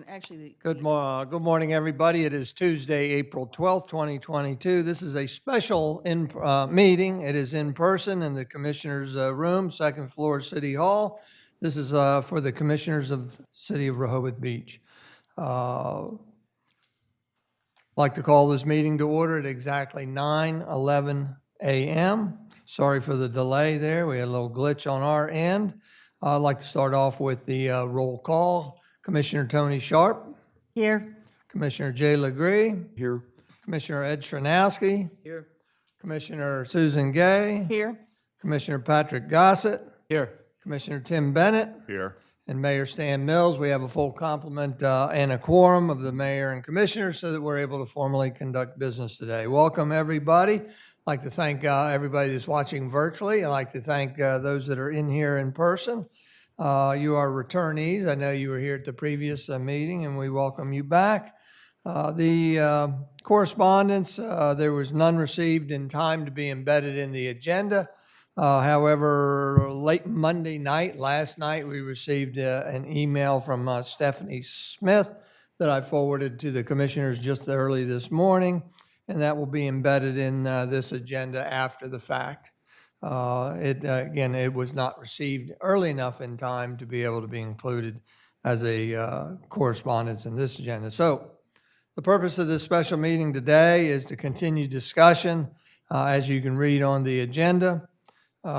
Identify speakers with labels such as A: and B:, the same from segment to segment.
A: And actually,
B: Good morning, everybody. It is Tuesday, April 12th, 2022. This is a special meeting. It is in person in the Commissioners' room, second floor, City Hall. This is for the Commissioners of the City of Rehoboth Beach. I'd like to call this meeting to order at exactly 9:11 a.m. Sorry for the delay there. We had a little glitch on our end. I'd like to start off with the roll call. Commissioner Tony Sharp.
A: here.
B: Commissioner Jay Legree,
C: Here.
B: Commissioner Ed Stranowski,
A: Here.
B: Commissioner Susan Gay,
A: Here.
B: Commissioner Patrick Gossett,
C: Here.
B: Commissioner Tim Bennett,
C: Here.
B: and Mayor Stan Mills. We have a full complement and a quorum of the mayor and commissioners so that we're able to formally conduct business today. Welcome, everybody. I'd like to thank everybody that's watching virtually. I'd like to thank those that are in here in person. You are returnees. I know you were here at the previous meeting, and we welcome you back. The correspondence, there was none received in time to be embedded in the agenda. However, late Monday night, last night, we received an email from Stephanie Smith that I forwarded to the commissioners just early this morning, and that will be embedded in this agenda after the fact. Again, it was not received early enough in time to be able to be included as a correspondence in this agenda. So the purpose of this special meeting today is to continue discussion, as you can read on the agenda. The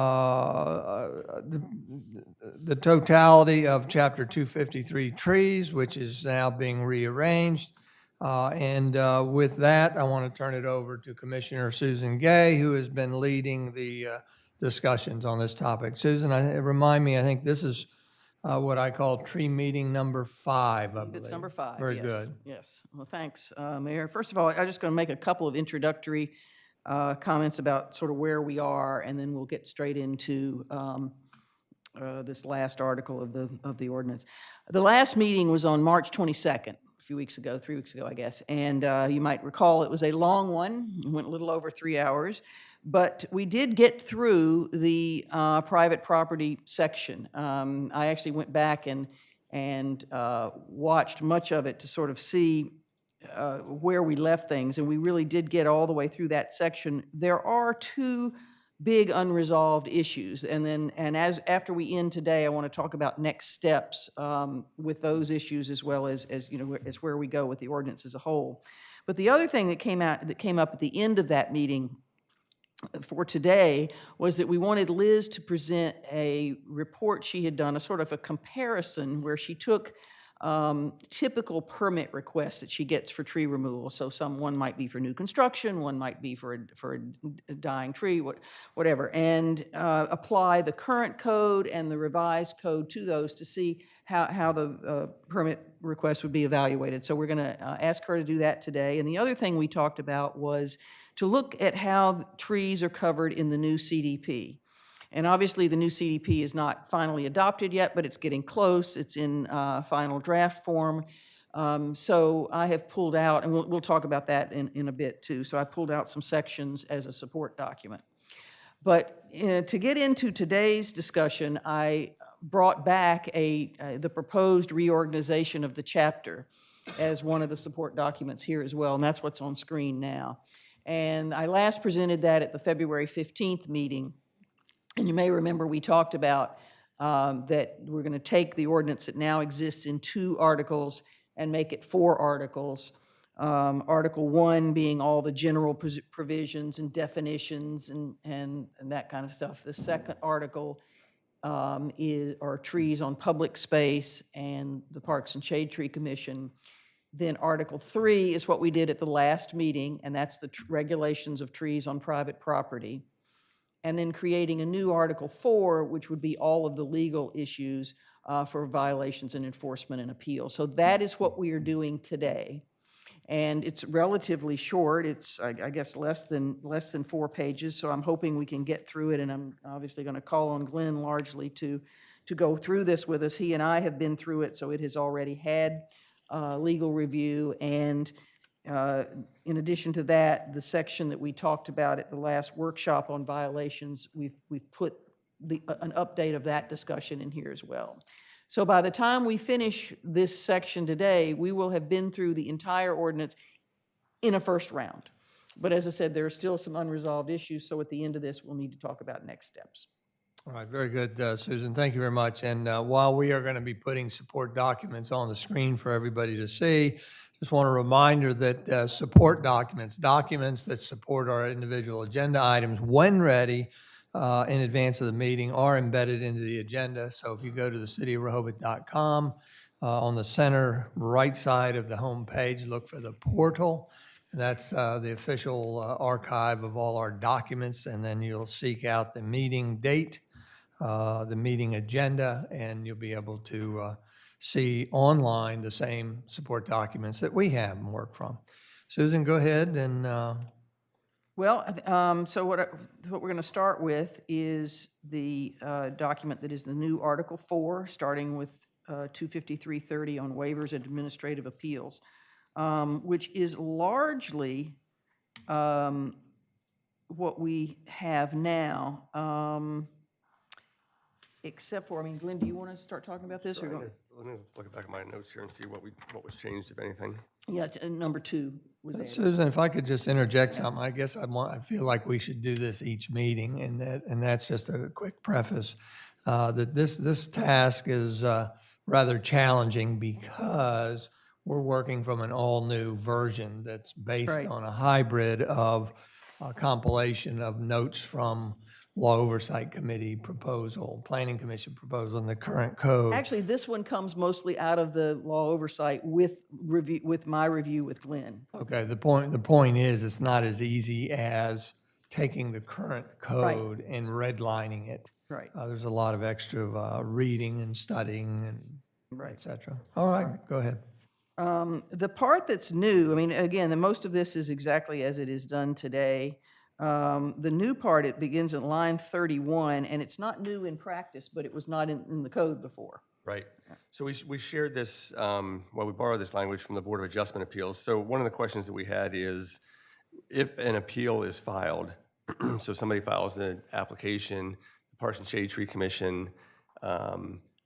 B: totality of Chapter 253 trees, which is now being rearranged. With that, I want to turn it over to Commissioner Susan Gay, who has been leading the discussions on this topic. Susan, remind me, I think this is what I call tree meeting number 5, I believe.
A: It's number 5.
B: Very
A: yes.
B: good.
A: Yes. Well, thanks, Mayor. First of all, I'm just going to make a couple of introductory comments about sort of where we are, and then we'll get straight into this last article of the ordinance. The last meeting was on March 22nd, a few weeks ago, 3 weeks ago, I guess. And you might recall it was a long one. It went a little over 3 hours. But we did get through the private property section. I actually went back and watched much of it to sort of see where we left things, and we really did get all the way through that section. There are 2 big unresolved issues, and after we end today, I want to talk about next steps with those issues as well as where we go with the ordinance as a whole. But the other thing that came up at the end of that meeting for today was that we wanted Liz to present a report she had done, a sort of a comparison where she took typical permit requests that she gets for tree removal. So one might be for new construction, one might be for a dying tree, whatever, and apply the current code and the revised code to those to see how the permit request would be evaluated. So we're going to ask her to do that today. And the other thing we talked about was to look at how trees are covered in the new CDP. And obviously, the new CDP is not finally adopted yet, but it's getting close. It's in final draft form. So I have pulled out, and we'll talk about that in a bit too. So I pulled out some sections as a support document. But to get into today's discussion, I brought back the proposed reorganization of the chapter as one of the support documents here as well, and that's what's on screen now. And I last presented that at the February 15th meeting. And you may remember we talked about that we're going to take the ordinance that now exists in 2 articles and make it 4 articles. Article 1 being all the general provisions and definitions and that kind of stuff. The second article are trees on public space and the Parks and Shade Tree Commission. Then Article 3 is what we did at the last meeting, and that's the regulations of trees on private property. And then creating a new Article 4, which would be all of the legal issues for violations and enforcement and appeal. So that is what we are doing today. And it's relatively short. It's, I guess, less than 4 pages, so I'm hoping we can get through it, and I'm obviously going to call on Glenn largely to go through this with us. He and I have been through it, so it has already had legal review, and in addition to that, the section that we talked about at the last workshop on violations, we've put an update of that discussion in here as well. So by the time we finish this section today, we will have been through the entire ordinance in a first round. But as I said, there are still some unresolved issues, so at the end of this, we'll need to talk about next steps.
B: All right, very good, Susan. Thank you very much. And while we are going to be putting support documents on the screen for everybody to see, just want a reminder that support documents, documents that support our individual agenda items when ready in advance of the meeting are embedded into the agenda. So if you go to thecityofrehoboth.com, on the center right side of the home page, look for the portal. And that's the official archive of all our documents. And then you'll seek out the meeting date, the meeting agenda, and you'll be able to see online the same support documents that we have and work from. Susan, go ahead and,
A: Well, so what we're going to start with is the document that is the new Article 4, starting with 25330 on waivers and administrative appeals, which is largely what we have now, except for, I mean, Glenn, do you want to start talking about this? Or you want-
C: Let me look back at my notes here and see what was changed, if anything.
A: Yeah, number 2 was added.
B: Susan, if I could just interject something, I guess I feel like we should do this each meeting, and that's just a quick preface, that this task is rather challenging because we're working from an all-new version that's based
A: Right.
B: on a hybrid of a compilation of notes from Law Oversight Committee proposal, Planning Commission proposal, and the current code.
A: Actually, this one comes mostly out of the law oversight with review, with my review with Glenn.
B: Okay, the point is, it's not as easy as taking the current code and redlining it.
A: Right.
B: There's a lot of extra reading and studying and
A: Right.
B: et cetera. All right, go ahead.
A: The part that's new, I mean, again, the most of this is exactly as it is done today. The new part, it begins at line 31, and it's not new in practice, but it was not in the code before.
C: Right. So we shared this, we borrowed this language from the Board of Adjustment Appeals. So one of the questions that we had is, if an appeal is filed, so somebody files an application, the Parks and Shade Tree Commission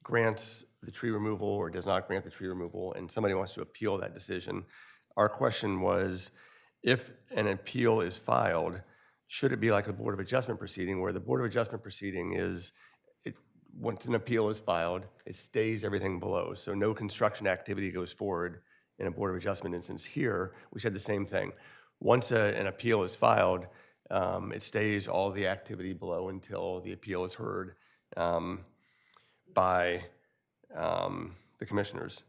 C: grants the tree removal or does not grant the tree removal, and somebody wants to appeal that decision, our question was, if an appeal is filed, should it be like the Board of Adjustment proceeding, where the Board of Adjustment proceeding is, once an appeal is filed, it stays everything below. So no construction activity goes forward in a Board of Adjustment instance. Here, we said the same thing. Once an appeal is filed, it stays all the activity below until the appeal is heard by the commissioners.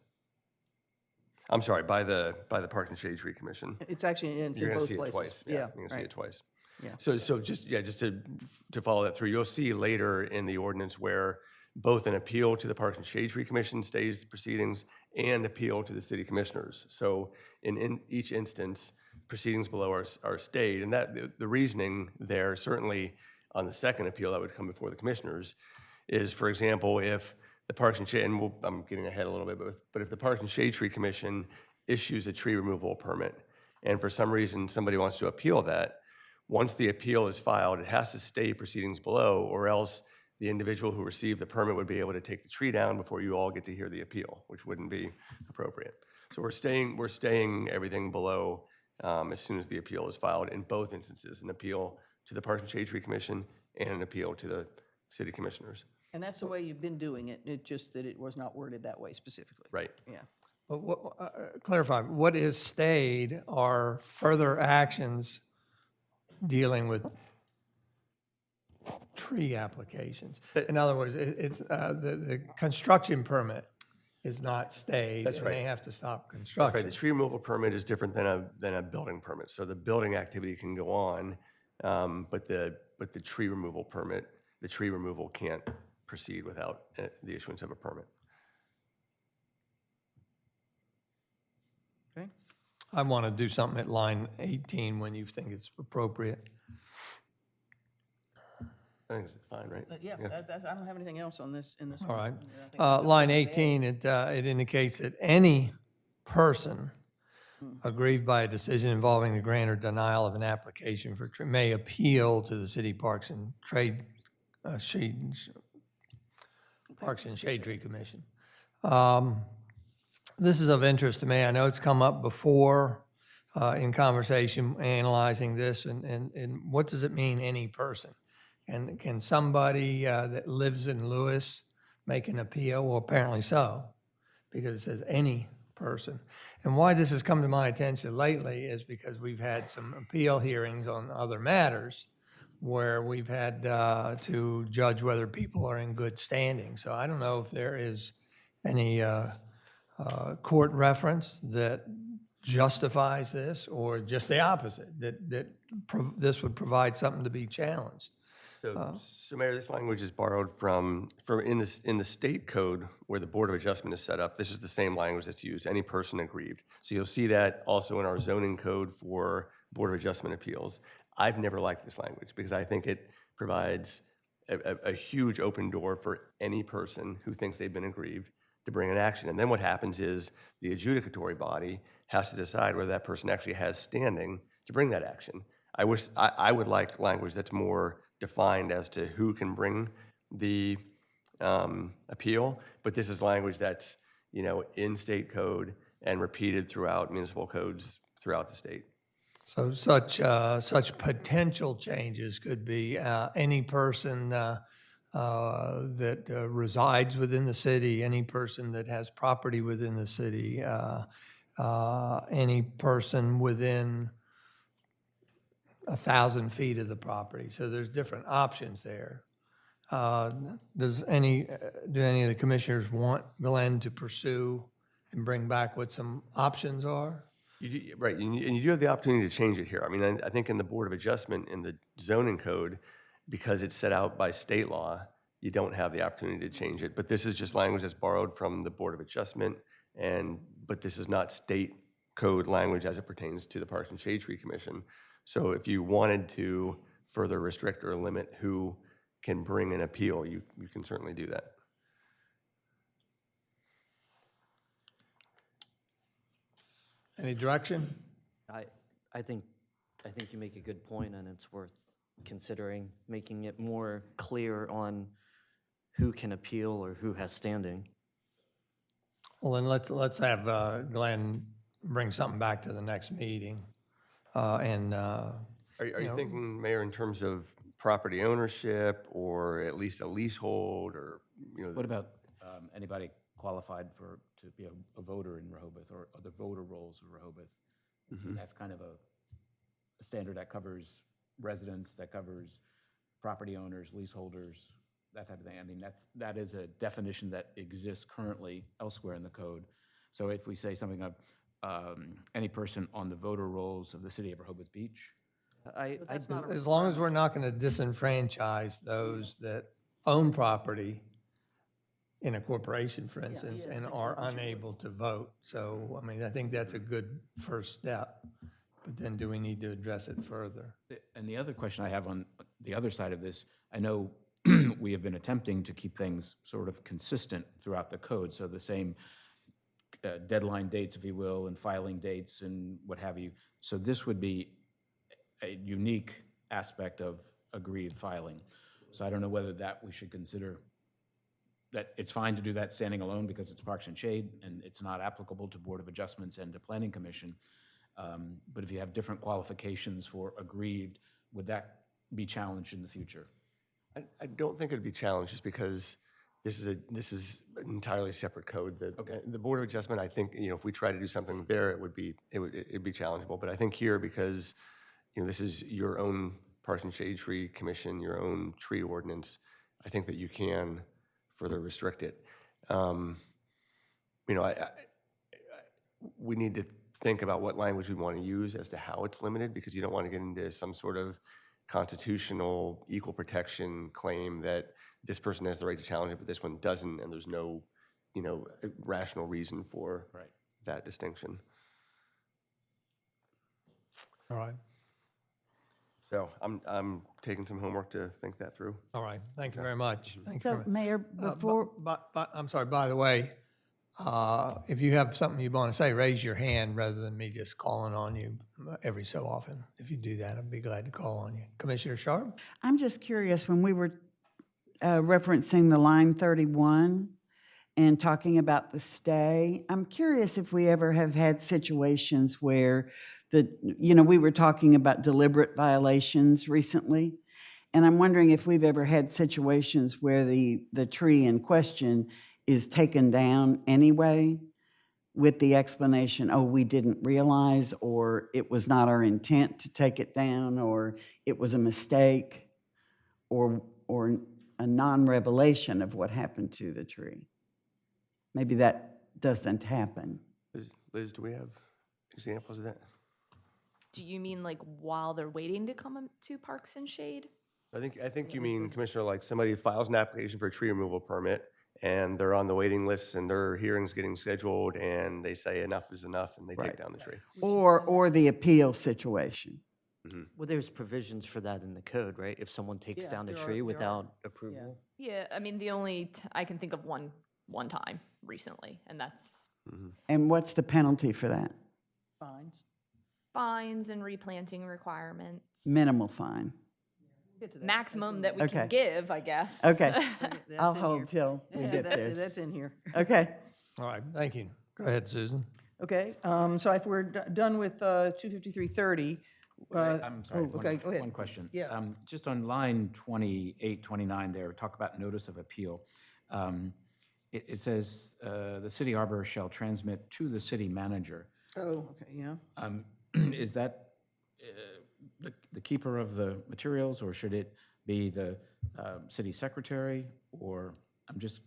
C: I'm sorry, by the Park and Shade Tree Commission.
A: It's actually in
C: You're going to
A: both
C: see
A: places.
C: it twice. Yeah, you're going to see it twice.
A: Yeah.
C: So just to follow that through, you'll see later in the ordinance where both an appeal to the Parks and Shade Tree Commission stays the proceedings and appeal to the city commissioners. So in each instance, proceedings below are stayed, and that the reasoning there, certainly on the second appeal that would come before the commissioners, is, for example, if the Parks and Shade, and I'm getting ahead a little bit, but if the Parks and Shade Tree Commission issues a tree removal permit, and for some reason somebody wants to appeal that, once the appeal is filed, it has to stay proceedings below, or else the individual who received the permit would be able to take the tree down before you all get to hear the appeal, which wouldn't be appropriate. So we're staying everything below as soon as the appeal is filed in both instances, an appeal to the Parks and Shade Tree Commission and an appeal to the city commissioners.
A: And that's the way you've been doing it, it's just that it was not worded that way specifically.
C: Right.
A: Yeah.
B: But clarify, what is stayed are further actions dealing with tree applications. In other words, it's the construction permit is not stayed.
C: That's
B: and
C: right.
B: they have to stop
C: That's right.
B: construction.
C: The tree removal permit is different than a building permit. So the building activity can go on, but the tree removal permit, the tree removal can't proceed without the issuance of a permit.
A: Okay.
B: I want to do something at line 18 when you think it's appropriate.
C: I think it's fine, right?
A: Yeah, I don't have anything else on this, in this
B: All
A: one.
B: right.
A: Yeah, I think that's
B: Line
A: everything.
B: 18, it indicates that any person aggrieved by a decision involving the grant or denial of an application for may appeal to the City Parks and Shade Tree Commission. This is of interest to me. I know it's come up before in conversation analyzing this, and what does it mean, any person? And can somebody that lives in Lewis make an appeal? Well, apparently so, because it says any person. And why this has come to my attention lately is because we've had some appeal hearings on other matters where we've had to judge whether people are in good standing. So I don't know if there is any court reference that justifies this, or just the opposite, that this would provide something to be challenged.
C: So Mayor, this language is borrowed from in the state code where the Board of Adjustment is set up. This is the same language that's used, any person aggrieved. So you'll see that also in our zoning code for Board of Adjustment appeals. I've never liked this language because I think it provides a huge open door for any person who thinks they've been aggrieved to bring an action. And then what happens is the adjudicatory body has to decide whether that person actually has standing to bring that action. I would like language that's more defined as to who can bring the appeal, but this is language that's, in state code and repeated throughout municipal codes throughout the state.
B: So such potential changes could be any person that resides within the city, any person that has property within the city, any person within 1,000 feet of the property. So there's different options there. Do any of the commissioners want Glenn to pursue and bring back what some options are?
C: Right, and you do have the opportunity to change it here. I mean, I think in the Board of Adjustment, in the zoning code, because it's set out by state law, you don't have the opportunity to change it. But this is just language that's borrowed from the Board of Adjustment, but this is not state code language as it pertains to the Parks and Shade Tree Commission. So if you wanted to further restrict or limit who can bring an appeal, you can certainly do that.
B: Any direction?
D: I think you make a good point, and it's worth considering making it more clear on who can appeal or who has standing.
B: Well, then let's have Glenn bring something back to the next meeting.
C: Are you thinking, Mayor, in terms of property ownership or at least a leasehold, or
E: What about anybody qualified to be a voter in Rehoboth, or the voter rolls of Rehoboth? And that's kind of a standard that covers residents, that covers property owners, leaseholders, that type of thing. I mean, that is a definition that exists currently elsewhere in the code. So if we say something of any person on the voter rolls of the city of Rehoboth Beach,
B: As long as we're not going to disenfranchise those that own property in a corporation, for instance, and are unable to vote. So, I mean, I think that's a good first step. But then do we need to address it further?
E: and the other question I have on the other side of this, I know we have been attempting to keep things sort of consistent throughout the code, so the same deadline dates, if you will, and filing dates and what have you. So this would be a unique aspect of aggrieved filing. So I don't know whether that we should consider that it's fine to do that standing alone because it's Parks and Shade and it's not applicable to Board of Adjustments and to Planning Commission. But if you have different qualifications for aggrieved, would that be challenged in the future?
C: I don't think it'd be challenged just because this is an entirely separate code. The Board of Adjustment, I think, if we try to do something there, it'd be challengeable. But I think here, because this is your own Parks and Shade Tree Commission, your own tree ordinance, I think that you can further restrict it. We need to think about what language we want to use as to how it's limited, because you don't want to get into some sort of constitutional equal protection claim that this person has the right to challenge it, but this one doesn't, and there's no, rational reason for that distinction.
B: All right.
C: So I'm taking some homework to think that through.
B: All right. Thank you very much. Thank you.
F: So, Mayor, before,
B: I'm sorry, by the way, if you have something you want to say, raise your hand rather than me just calling on you every so often. If you do that, I'd be glad to call on you. Commissioner Sharp?
F: I'm just curious, when we were referencing the line 31, and talking about the stay, I'm curious if we ever have had situations where we were talking about deliberate violations recently, and I'm wondering if we've ever had situations where the tree in question is taken down anyway with the explanation, oh, we didn't realize, or it was not our intent to take it down, or it was a mistake, or a non-revelation of what happened to the tree. Maybe that doesn't happen.
C: Liz, do we have examples of that?
G: Do you mean like while they're waiting to come to Parks and Shade?
C: I think you mean, Commissioner, like somebody files an application for a tree removal permit, and they're on the waiting list, and their hearing's getting scheduled, and they say enough is enough, and they take down the tree.
F: Or the appeal situation.
D: Well, there's provisions for that in the code, right? If someone takes
A: Yeah,
D: down a
A: there are-
D: tree
A: there are.
D: without approval.
G: Yeah, I mean, the only, I can think of one time recently, and that's
F: And what's the penalty for that?
A: Fines.
G: fines and replanting requirements.
F: Minimal fine.
A: Get to that.
G: Maximum that we
F: Okay.
G: can give, I guess.
F: Okay,
A: That's
F: I'll
A: in here.
F: hold till we
A: Yeah,
F: get
A: that's,
F: there.
A: that's in here.
F: Okay.
B: All right, thank you. Go ahead, Susan.
A: Okay, so if we're done with 25330.
E: I'm sorry,
A: Okay, go ahead.
E: one question.
A: Yeah.
E: Just on line 28, 29 there, talk about notice of appeal. It says, "The city arbor shall transmit to the city manager."
A: Oh, okay, yeah.
E: Is that the keeper of the materials, or should it be the city secretary? Or, I'm just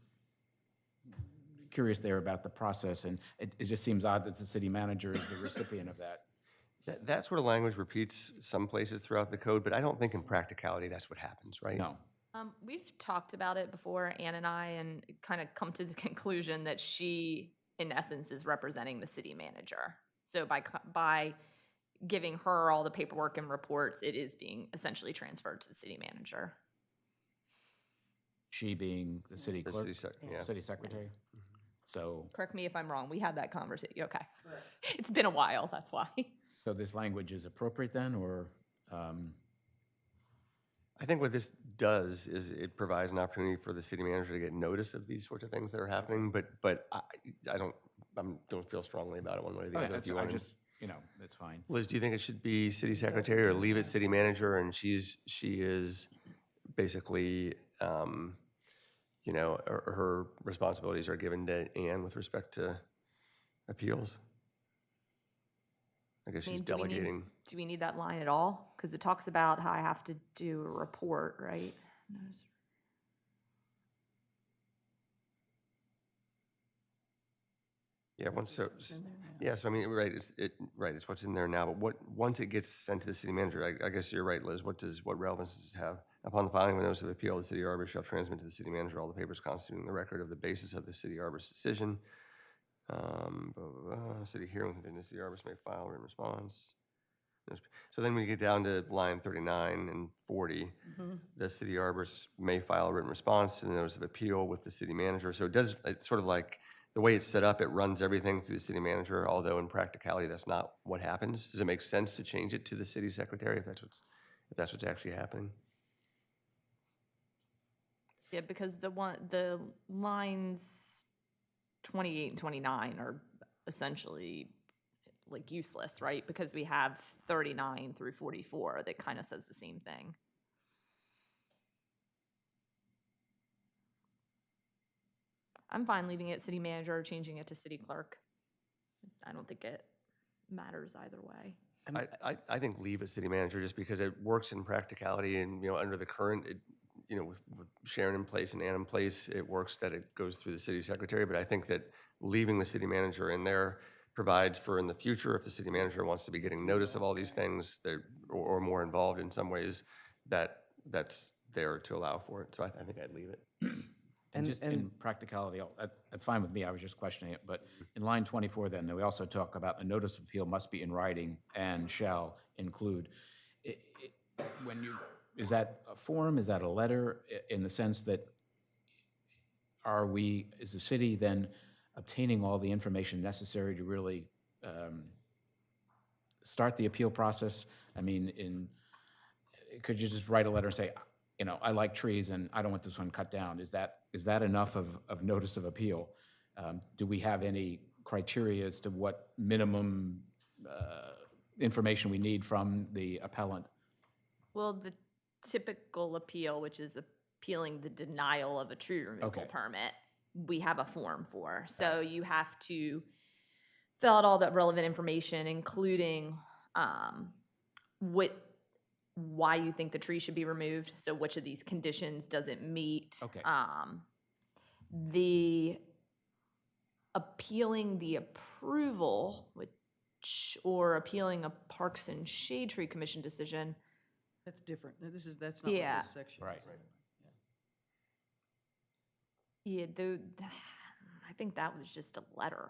E: curious there about the process, and it just seems odd that the city manager is the recipient of that.
C: That sort of language repeats some places throughout the code, but I don't think in practicality that's what happens, right?
E: No.
G: We've talked about it before, Ann and I, and kind of come to the conclusion that she, in essence, is representing the city manager. So by giving her all the paperwork and reports, it is being essentially transferred to the city manager.
E: She being the city
C: The
E: clerk?
C: yeah.
E: City secretary? So,
G: Correct me if I'm wrong. We had that conversation. Okay. It's been a while, that's why.
E: so this language is appropriate then, or?
C: I think what this does is it provides an opportunity for the city manager to get notice of these sorts of things that are happening, but I don't feel strongly about it one way or the other. If you
E: I
C: want to-
E: just, that's fine.
C: Liz, do you think it should be city secretary or leave it city manager, and she is basically, her responsibilities are given to Ann with respect to appeals? I guess
G: I mean,
C: she's
G: do we need-
C: delegating.
G: Do we need that line at all? Because it talks about how I have to do a report, right? Notice-
C: Yeah, so I mean, right, it's what's in there now, but once it gets sent to the city manager, I guess you're right, Liz, what relevance does this have? Upon the filing of a notice of appeal, the city arbiter shall transmit to the city manager all the papers constituting the record of the basis of the city arbor's decision. City hearing within the city arborist may file a written response. So then we get down to line 39 and 40. The city arborist may file a written response to the notice of appeal with the city manager. So it's sort of like, the way it's set up, it runs everything through the city manager, although in practicality, that's not what happens. Does it make sense to change it to the city secretary if that's what's actually happening?
G: Yeah, because the lines 28 and 29 are essentially like useless, right? Because we have 39 through 44 that kind of says the same thing. I'm fine leaving it city manager or changing it to city clerk. I don't think it matters either way.
C: I think leave it city manager just because it works in practicality and, under the current, with Sharon in place and Ann in place, it works that it goes through the city secretary. But I think that leaving the city manager in there provides for in the future, if the city manager wants to be getting notice of all these things or more involved in some ways, that's there to allow for it. So I think I'd leave it.
E: And just in practicality, that's fine with me, I was just questioning it, but in line 24 then, we also talk about a notice of appeal must be in writing and shall include. Is that a form, is that a letter, in the sense that is the city then obtaining all the information necessary to really start the appeal process? I mean, could you just write a letter and say, you know, I like trees and I don't want this one cut down. Is that enough of notice of appeal? Do we have any criteria as to what minimum information we need from the appellant?
G: Well, the typical appeal, which is appealing the denial of a tree removal
E: Okay.
G: permit, we have a form for. So you have to fill out all that relevant information, including why you think the tree should be removed. So which of these conditions does it meet?
E: Okay.
G: The appealing the approval, or appealing a Parks and Shade Tree Commission decision.
A: That's different. That's not what
G: Yeah.
A: this section
E: Right.
A: is.
G: Yeah, I think that was just a letter.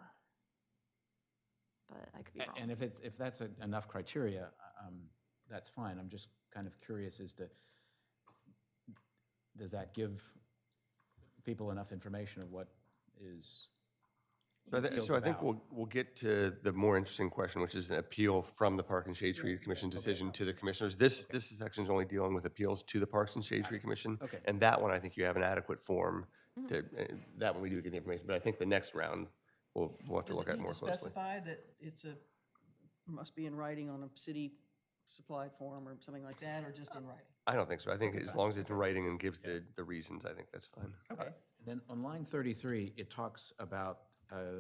G: But I could be wrong.
E: And if that's enough criteria, that's fine. I'm just kind of curious as to, does that give people enough information of what is?
C: So I think we'll get to the more interesting question, which is an appeal from the Park and Shade Tree Commission decision to the commissioners. This section is only dealing with appeals to the Parks and Shade Tree Commission.
E: Okay.
C: And that one, I think you have an adequate form to, that one we do get the information. But I think the next round, we'll have to look at more
A: Does it need
C: closely.
A: to specify that must be in writing on a city supplied form or something like that, or just in writing?
C: I don't think so. I think as long as it's in writing and gives the reasons, I think that's fine.
A: Okay.
E: Then on line 33, it talks about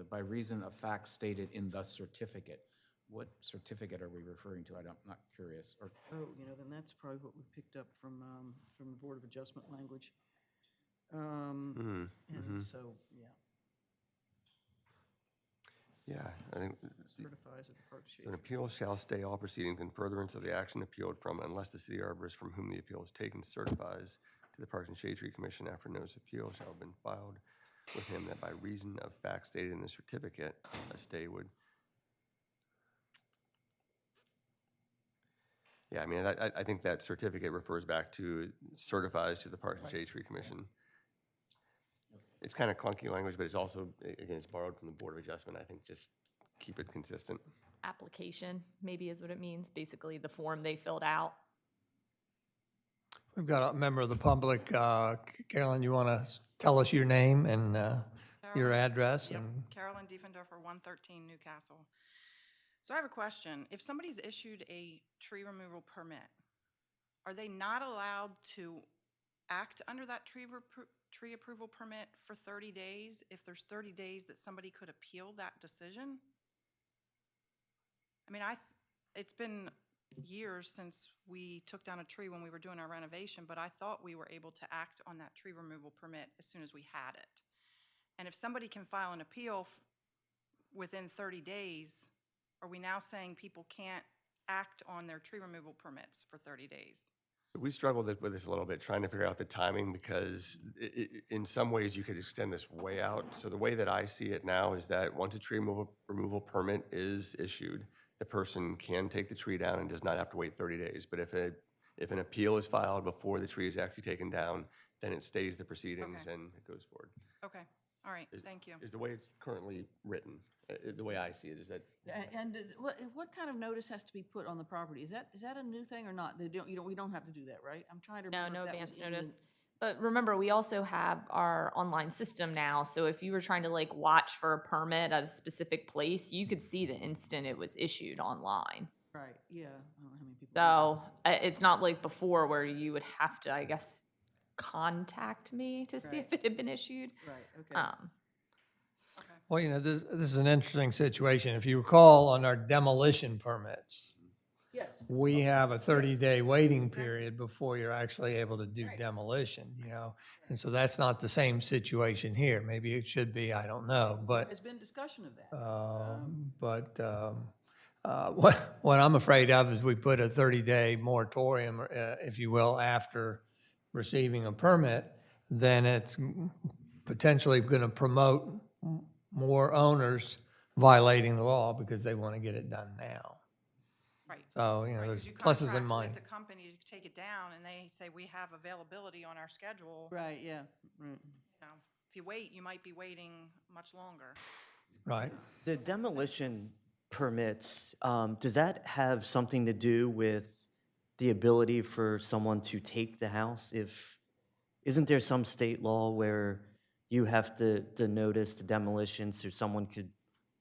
E: by reason of facts stated in the certificate. What certificate are we referring to? I'm not curious. Or
A: Oh, then that's probably what we picked up from the Board of Adjustment language. And so, yeah,
C: Yeah, I think
A: certifies that the Park Shade.
C: an appeal shall stay all proceedings in furtherance of the action appealed from unless the city arborist from whom the appeal is taken certifies to the Parks and Shade Tree Commission after notice of appeal shall have been filed with him that by reason of facts stated in the certificate, a stay would. Yeah, I mean, I think that certificate refers back to, certifies to the Parks and Shade Tree Commission. It's kind of clunky language, but it's also, again, it's borrowed from the Board of Adjustment. I think just keep it consistent.
G: Application, maybe is what it means, basically the form they filled out.
B: We've got a member of the public. Carolyn, you want to tell us your name and your address?
H: Yep,
B: And
H: Carolyn Diefendorfer, 113 Newcastle. So I have a question. If somebody's issued a tree removal permit, are they not allowed to act under that tree approval permit for 30 days if there's 30 days that somebody could appeal that decision? I mean, it's been years since we took down a tree when we were doing our renovation, but I thought we were able to act on that tree removal permit as soon as we had it. And if somebody can file an appeal within 30 days, are we now saying people can't act on their tree removal permits for 30 days?
C: We struggled with this a little bit, trying to figure out the timing, because in some ways you could extend this way out. So the way that I see it now is that once a tree removal permit is issued, the person can take the tree down and does not have to wait 30 days. But if an appeal is filed before the tree is actually taken down, then it stays the proceedings
H: Okay.
C: and it goes forward.
H: Okay, all right, thank you.
C: Is the way it's currently written, the way I see it, is that
A: And what kind of notice has to be put on the property? Is that a new thing or not? We don't have to do that, right? I'm trying to
G: No,
A: remember
G: no
A: if that was
G: advance
A: in the-
G: notice. But remember, we also have our online system now, so if you were trying to like watch for a permit at a specific place, you could see the instant it was issued online.
A: Right, yeah. I don't know how many people. do
G: So it's not like before where you would have to, I guess, contact me to see if it had been issued.
A: that. Right, okay.
B: well, this is an interesting situation. If you recall, on our demolition permits,
A: Yes.
B: we have a 30-day waiting period before you're actually able to do demolition, And so that's not the same situation here. Maybe it should be, I don't know, but.
A: There's been discussion of that.
B: What I'm afraid of is we put a 30-day moratorium, if you will, after receiving a permit, then it's potentially going to promote more owners violating the law because they want to get it done now.
H: Right.
B: So,
H: Right, 'cause
B: there's
H: you
B: pluses and
H: contract
B: minuses.
H: with the company to take it down, and they say, we have availability on our schedule.
A: Right, yeah, right.
H: If you wait, you might be waiting much longer.
B: Right.
D: The demolition permits, does that have something to do with the ability for someone to take the house if, isn't there some state law where you have to notice the demolition so someone could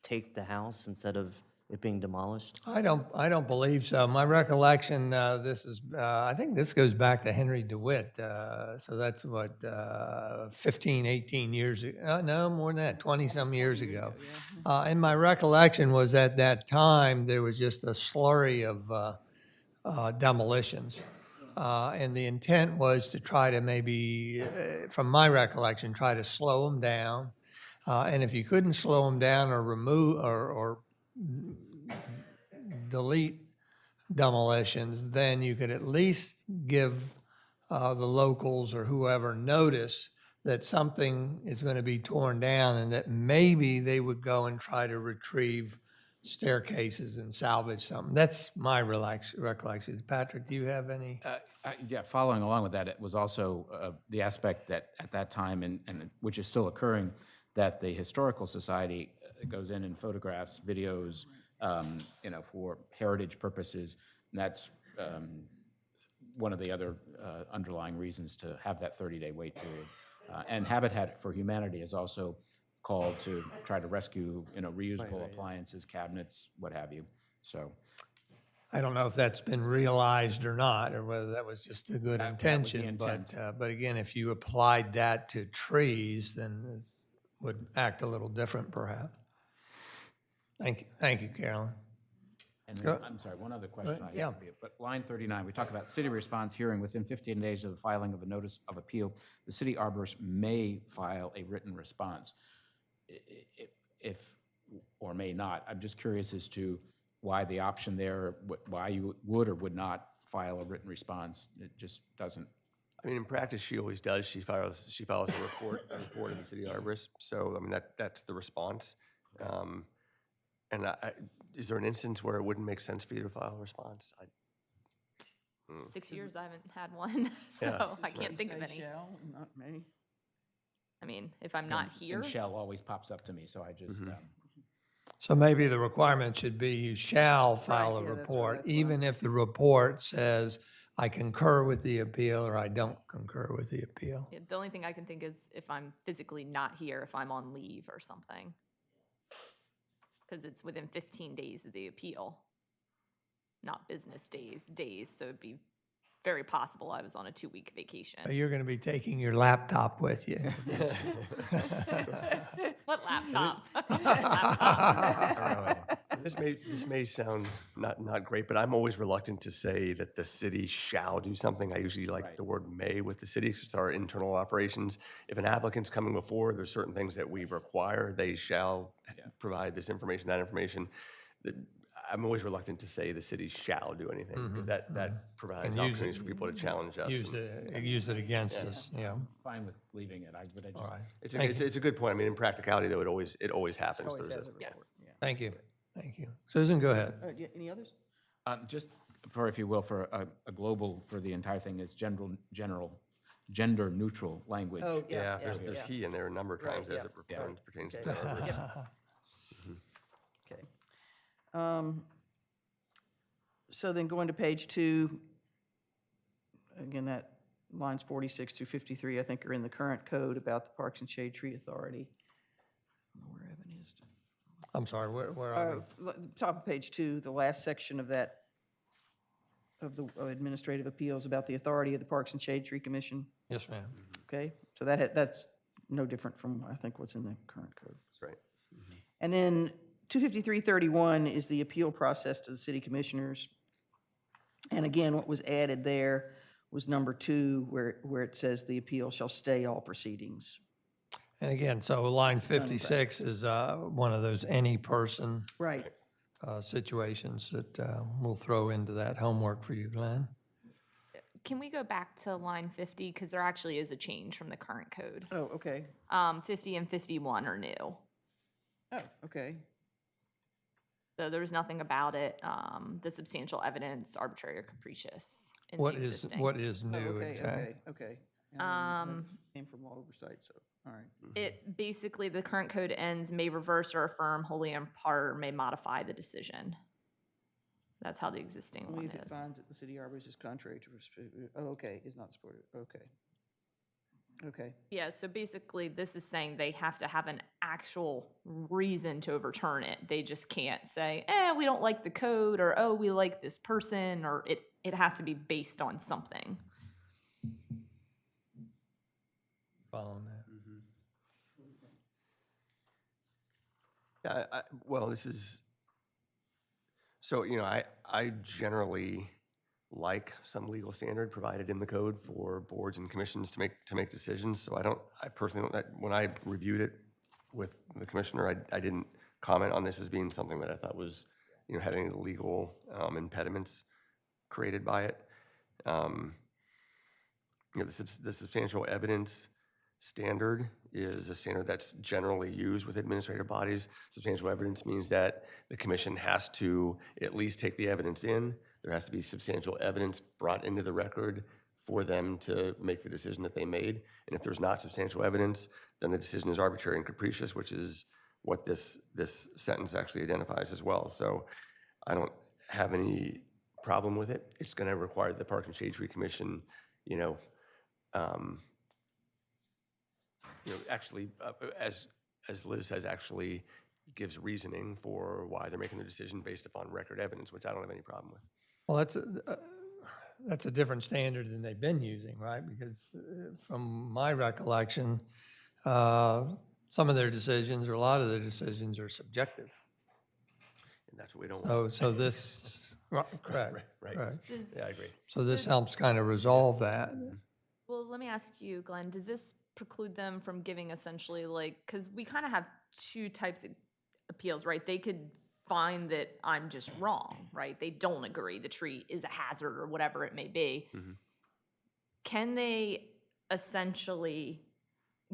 D: take the house instead of it being demolished?
B: I don't believe so. My recollection, I think this goes back to Henry DeWitt. So that's what, 15, 18 years ago. No, more than that, 20-some years ago. And my recollection was at that time, there was just a slurry of demolitions. And the intent was to try to maybe, from my recollection, try to slow them down. And if you couldn't slow them down or remove or delete demolitions, then you could at least give the locals or whoever notice that something is going to be torn down and that maybe they would go and try to retrieve staircases and salvage something. That's my recollection. Patrick, do you have any?
E: Yeah, following along with that, it was also the aspect that at that time, and which is still occurring, that the Historical Society goes in and photographs, videos, for heritage purposes. And that's one of the other underlying reasons to have that 30-day wait period. And Habitat for Humanity is also called to try to rescue, reusable appliances, cabinets, what have you. So
B: I don't know if that's been realized or not, or whether that was just a good
E: That was the
B: intention.
E: intent.
B: But again, if you applied that to trees, then it would act a little different perhaps. Thank you, Carolyn.
E: And then,
B: Go-
E: I'm sorry, one other question I
B: yeah.
E: have, but line 39, we talk about city response hearing within 15 days of the filing of a notice of appeal. The city arborist may file a written response. If, or may not. I'm just curious as to why the option there, why you would or would not file a written response. It just doesn't.
C: I mean, in practice, she always does. She files a report of the city arborist. So, I mean, that's the response. And is there an instance where it wouldn't make sense for you to file a response?
G: 6 years, I haven't had one, so
C: Yeah,
G: I can't think of any.
A: Shall, not may.
G: I mean, if I'm not here,
E: And shall always pops up to me, so I just,
B: So maybe the requirement should be you shall file a
A: yeah, that's right,
B: report,
A: that's what
B: even if the report says, I concur with the appeal or I don't concur with the appeal.
G: yeah, the only thing I can think is if I'm physically not here, if I'm on leave or something. Because it's within 15 days of the appeal, not business days, so it'd be very possible I was on a 2-week vacation.
B: You're going to be taking your laptop with you.
G: What laptop?
C: This may sound not great, but I'm always reluctant to say that the city shall do something. I usually like
E: Right.
C: the word may with the city, 'cause it's our internal operations. If an applicant's coming before, there's certain things that we require, they shall provide this information, that information. I'm always reluctant to say the city shall do anything, because that provides
B: And use it-
C: opportunities for people to challenge us.
B: Use it against us, yeah.
E: fine with leaving it, but I just.
B: All right.
C: It's a good point. I mean, in practicality, though, it always happens.
A: Always
C: There's
A: has
C: a-
A: a
G: Yes.
A: report, yeah.
B: Thank you. Thank you. Susan, go ahead.
A: Yeah, any others?
E: Just for, if you will, for a global, for the entire thing is gender neutral language.
A: Oh,
C: Yeah, there's he in there a number of times as
A: yeah.
C: it pertains
A: Okay.
C: to arborists.
A: Okay. So then going to page 2, again, that lines 46 through 53, I think are in the current code about the Parks and Shade Tree Authority. I don't know where Evan is.
B: I'm sorry, where are we?
A: Top of page 2, the last section of that, of the administrative appeals about the authority of the Parks and Shade Tree Commission.
B: Yes, ma'am.
A: Okay, so that's no different from, I think, what's in the current code.
C: That's right.
A: And then 25331 is the appeal process to the city commissioners. And again, what was added there was number 2, where it says the appeal shall stay all proceedings.
B: And again, so line 56 is one of those any person
A: Right.
B: situations that we'll throw into that homework for you, Glenn.
G: Can we go back to line 50? Because there actually is a change from the current code.
A: Oh, okay.
G: 50 and 51 are new.
A: Oh, okay.
G: So there was nothing about it, the substantial evidence, arbitrary or capricious in the
B: What is
A: Oh,
B: new
A: okay,
B: exactly?
A: okay. Came from law oversight, so, all right.
G: It basically, the current code ends, may reverse or affirm wholly in part, or may modify the decision. That's how the existing
A: Only
G: one
A: if it
G: is.
A: finds that the city arbors is contrary to, okay, is not supported, okay. Okay,
G: Yeah, so basically, this is saying they have to have an actual reason to overturn it. They just can't say, we don't like the code, or, oh, we like this person, or it has to be based on something.
B: Following that.
C: Yeah, well, this is, so, I generally like some legal standard provided in the code for boards and commissions to make decisions. So I personally don't, when I reviewed it with the commissioner, I didn't comment on this as being something that I thought was, had any legal impediments created by it. The substantial evidence standard is a standard that's generally used with administrative bodies. Substantial evidence means that the commission has to at least take the evidence in. There has to be substantial evidence brought into the record for them to make the decision that they made. And if there's not substantial evidence, then the decision is arbitrary and capricious, which is what this sentence actually identifies as well. So I don't have any problem with it. It's going to require the Park and Shade Tree Commission, actually, as Liz says, actually gives reasoning for why they're making the decision based upon record evidence, which I don't have any problem with.
B: Well, that's a different standard than they've been using, right? Because from my recollection, some of their decisions, or a lot of their decisions, are subjective.
C: And that's what we don't want.
B: So this, correct,
C: Right.
B: right.
C: Yeah, I agree.
B: So this helps kind of resolve that.
G: Well, let me ask you, Glenn, does this preclude them from giving essentially because we kind of have two types of appeals, right? They could find that I'm just wrong, right? They don't agree the tree is a hazard or whatever it may be.
C: Mm-hmm.
G: Can they essentially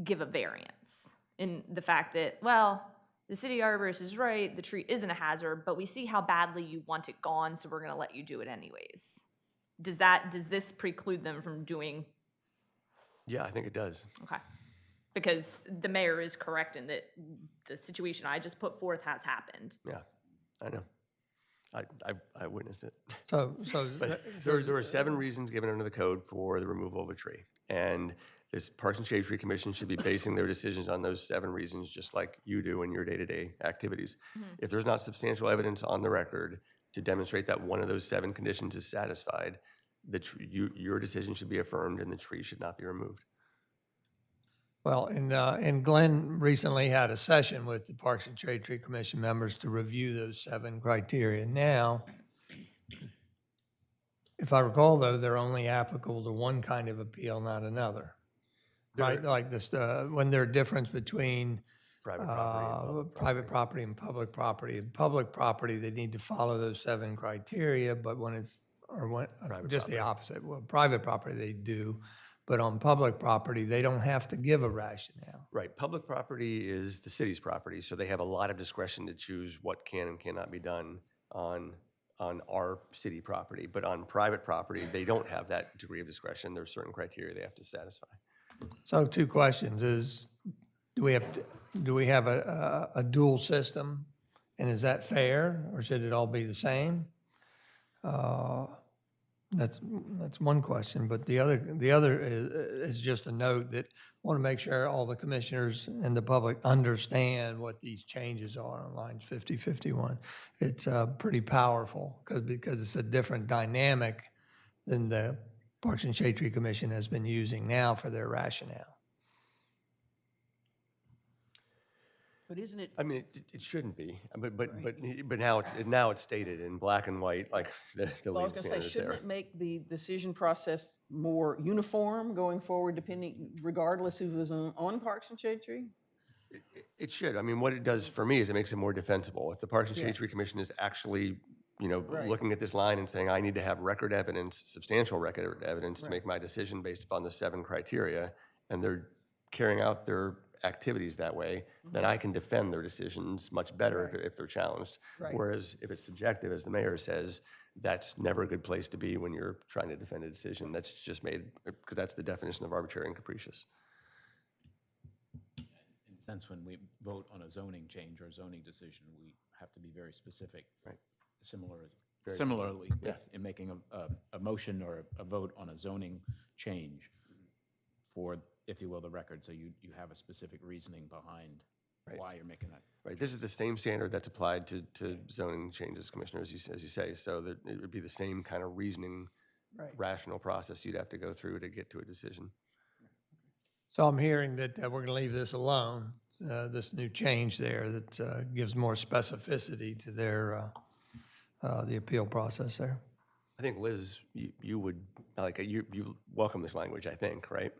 G: give a variance in the fact that, well, the city arborist is right, the tree isn't a hazard, but we see how badly you want it gone, so we're going to let you do it anyways? Does this preclude them from doing?
C: Yeah, I think it does.
G: Okay. Because the mayor is correct in that the situation I just put forth has happened.
C: Yeah, I know. I witnessed it.
B: So
C: But there are 7 reasons given under the code for the removal of a tree. And this Parks and Shade Tree Commission should be basing their decisions on those 7 reasons, just like you do in your day-to-day activities. If there's not substantial evidence on the record to demonstrate that one of those 7 conditions is satisfied, your decision should be affirmed and the tree should not be removed.
B: well, and Glenn recently had a session with the Parks and Shade Tree Commission members to review those 7 criteria. Now, if I recall, though, they're only applicable to one kind of appeal, not another. Right, like this, when there's a difference between
C: Private property.
B: private property and public property. In public property, they need to follow those 7 criteria, but when it's, just the opposite. Well, private property, they do, but on public property, they don't have to give a rationale.
C: Right. Public property is the city's property, so they have a lot of discretion to choose what can and cannot be done on our city property. But on private property, they don't have that degree of discretion. There's certain criteria they have to satisfy.
B: So 2 questions is, do we have a dual system? And is that fair, or should it all be the same? That's one question, but the other is just a note that I want to make sure all the commissioners and the public understand what these changes are on lines 50, 51. It's pretty powerful because it's a different dynamic than the Parks and Shade Tree Commission has been using now for their rationale.
A: but isn't it,
C: I mean, it shouldn't be, but now it's stated in black and white, like the
A: well, I was
C: legal
A: going to say,
C: standard is
A: shouldn't
C: there.
A: it make the decision process more uniform going forward, regardless who is on Parks and Shade Tree?
C: It should. I mean, what it does for me is it makes it more defensible. If the Parks and
A: Yeah.
C: Shade Tree Commission is actually,
A: Right.
C: looking at this line and saying, I need to have record evidence, substantial record evidence to
A: Right.
C: make my decision based upon the 7 criteria, and they're carrying out their activities that way, then I can defend their decisions much better if they're challenged.
A: Right.
C: Whereas if it's subjective, as the mayor says, that's never a good place to be when you're trying to defend a decision. That's just made, because that's the definition of arbitrary and capricious.
E: In a sense, when we vote on a zoning change or zoning decision, we have to be very specific.
C: Right.
E: Similar similarly in making a motion or a vote on a zoning change for, if you will, the record, so you have a specific reasoning behind why you're making that.
C: Right, this is the same standard that's applied to zoning changes, Commissioner, as you say, so that it would be the same kind of reasoning, rational process you'd have to go through to get to a decision.
B: So I'm hearing that we're going to leave this alone, this new change there that gives more specificity to their, the appeal process there.
C: I think, Liz, you would, you welcome this language, I think, right?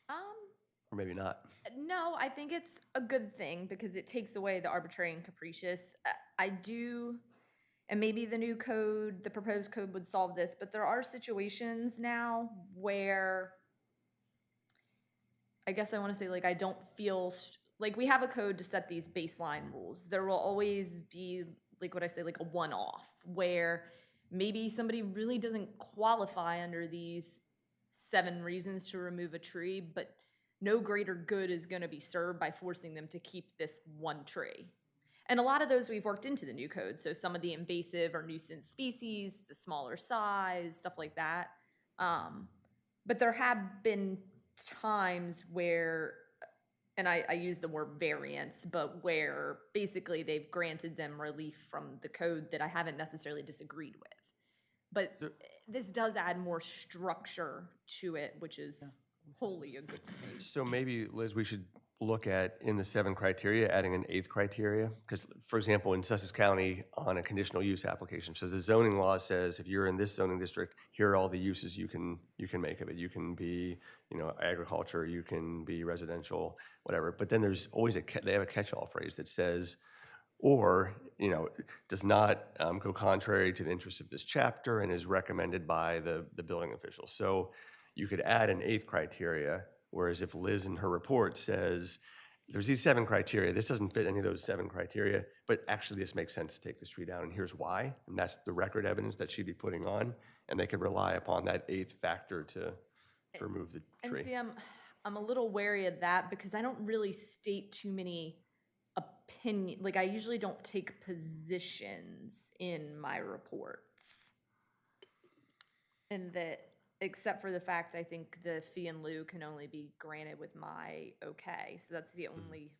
C: Or maybe not.
G: No, I think it's a good thing because it takes away the arbitrary and capricious. I do, and maybe the new code, the proposed code would solve this, but there are situations now where I guess I want to say, like, I don't feel, like, we have a code to set these baseline rules. There will always be, like what I say, like a one-off where maybe somebody really doesn't qualify under these 7 reasons to remove a tree, but no greater good is going to be served by forcing them to keep this one tree. And a lot of those we've worked into the new code. So some of the invasive or nuisance species, the smaller size, stuff like that. But there have been times where, and I use the word variance, but where basically they've granted them relief from the code that I haven't necessarily disagreed with. But this does add more structure to it, which is wholly a good thing.
C: So maybe, Liz, we should look at, in the 7 criteria, adding an 8th criteria. Because, for example, in Sussex County, on a conditional use application, so the zoning law says if you're in this zoning district, here are all the uses you can make of it. You can be, agriculture, you can be residential, whatever. But then there's always they have a catch-all phrase that says, or, does not go contrary to the interests of this chapter and is recommended by the building official. So you could add an 8th criteria, whereas if Liz in her report says, there's these 7 criteria, this doesn't fit any of those 7 criteria, but actually this makes sense to take this tree down, and here's why, and that's the record evidence that she'd be putting on, and they could rely upon that 8th factor to remove the tree.
G: And see, I'm a little wary of that because I don't really state too many like I usually don't take positions in my reports. And that, except for the fact I think the fee in lieu can only be granted with my okay. So that's the only,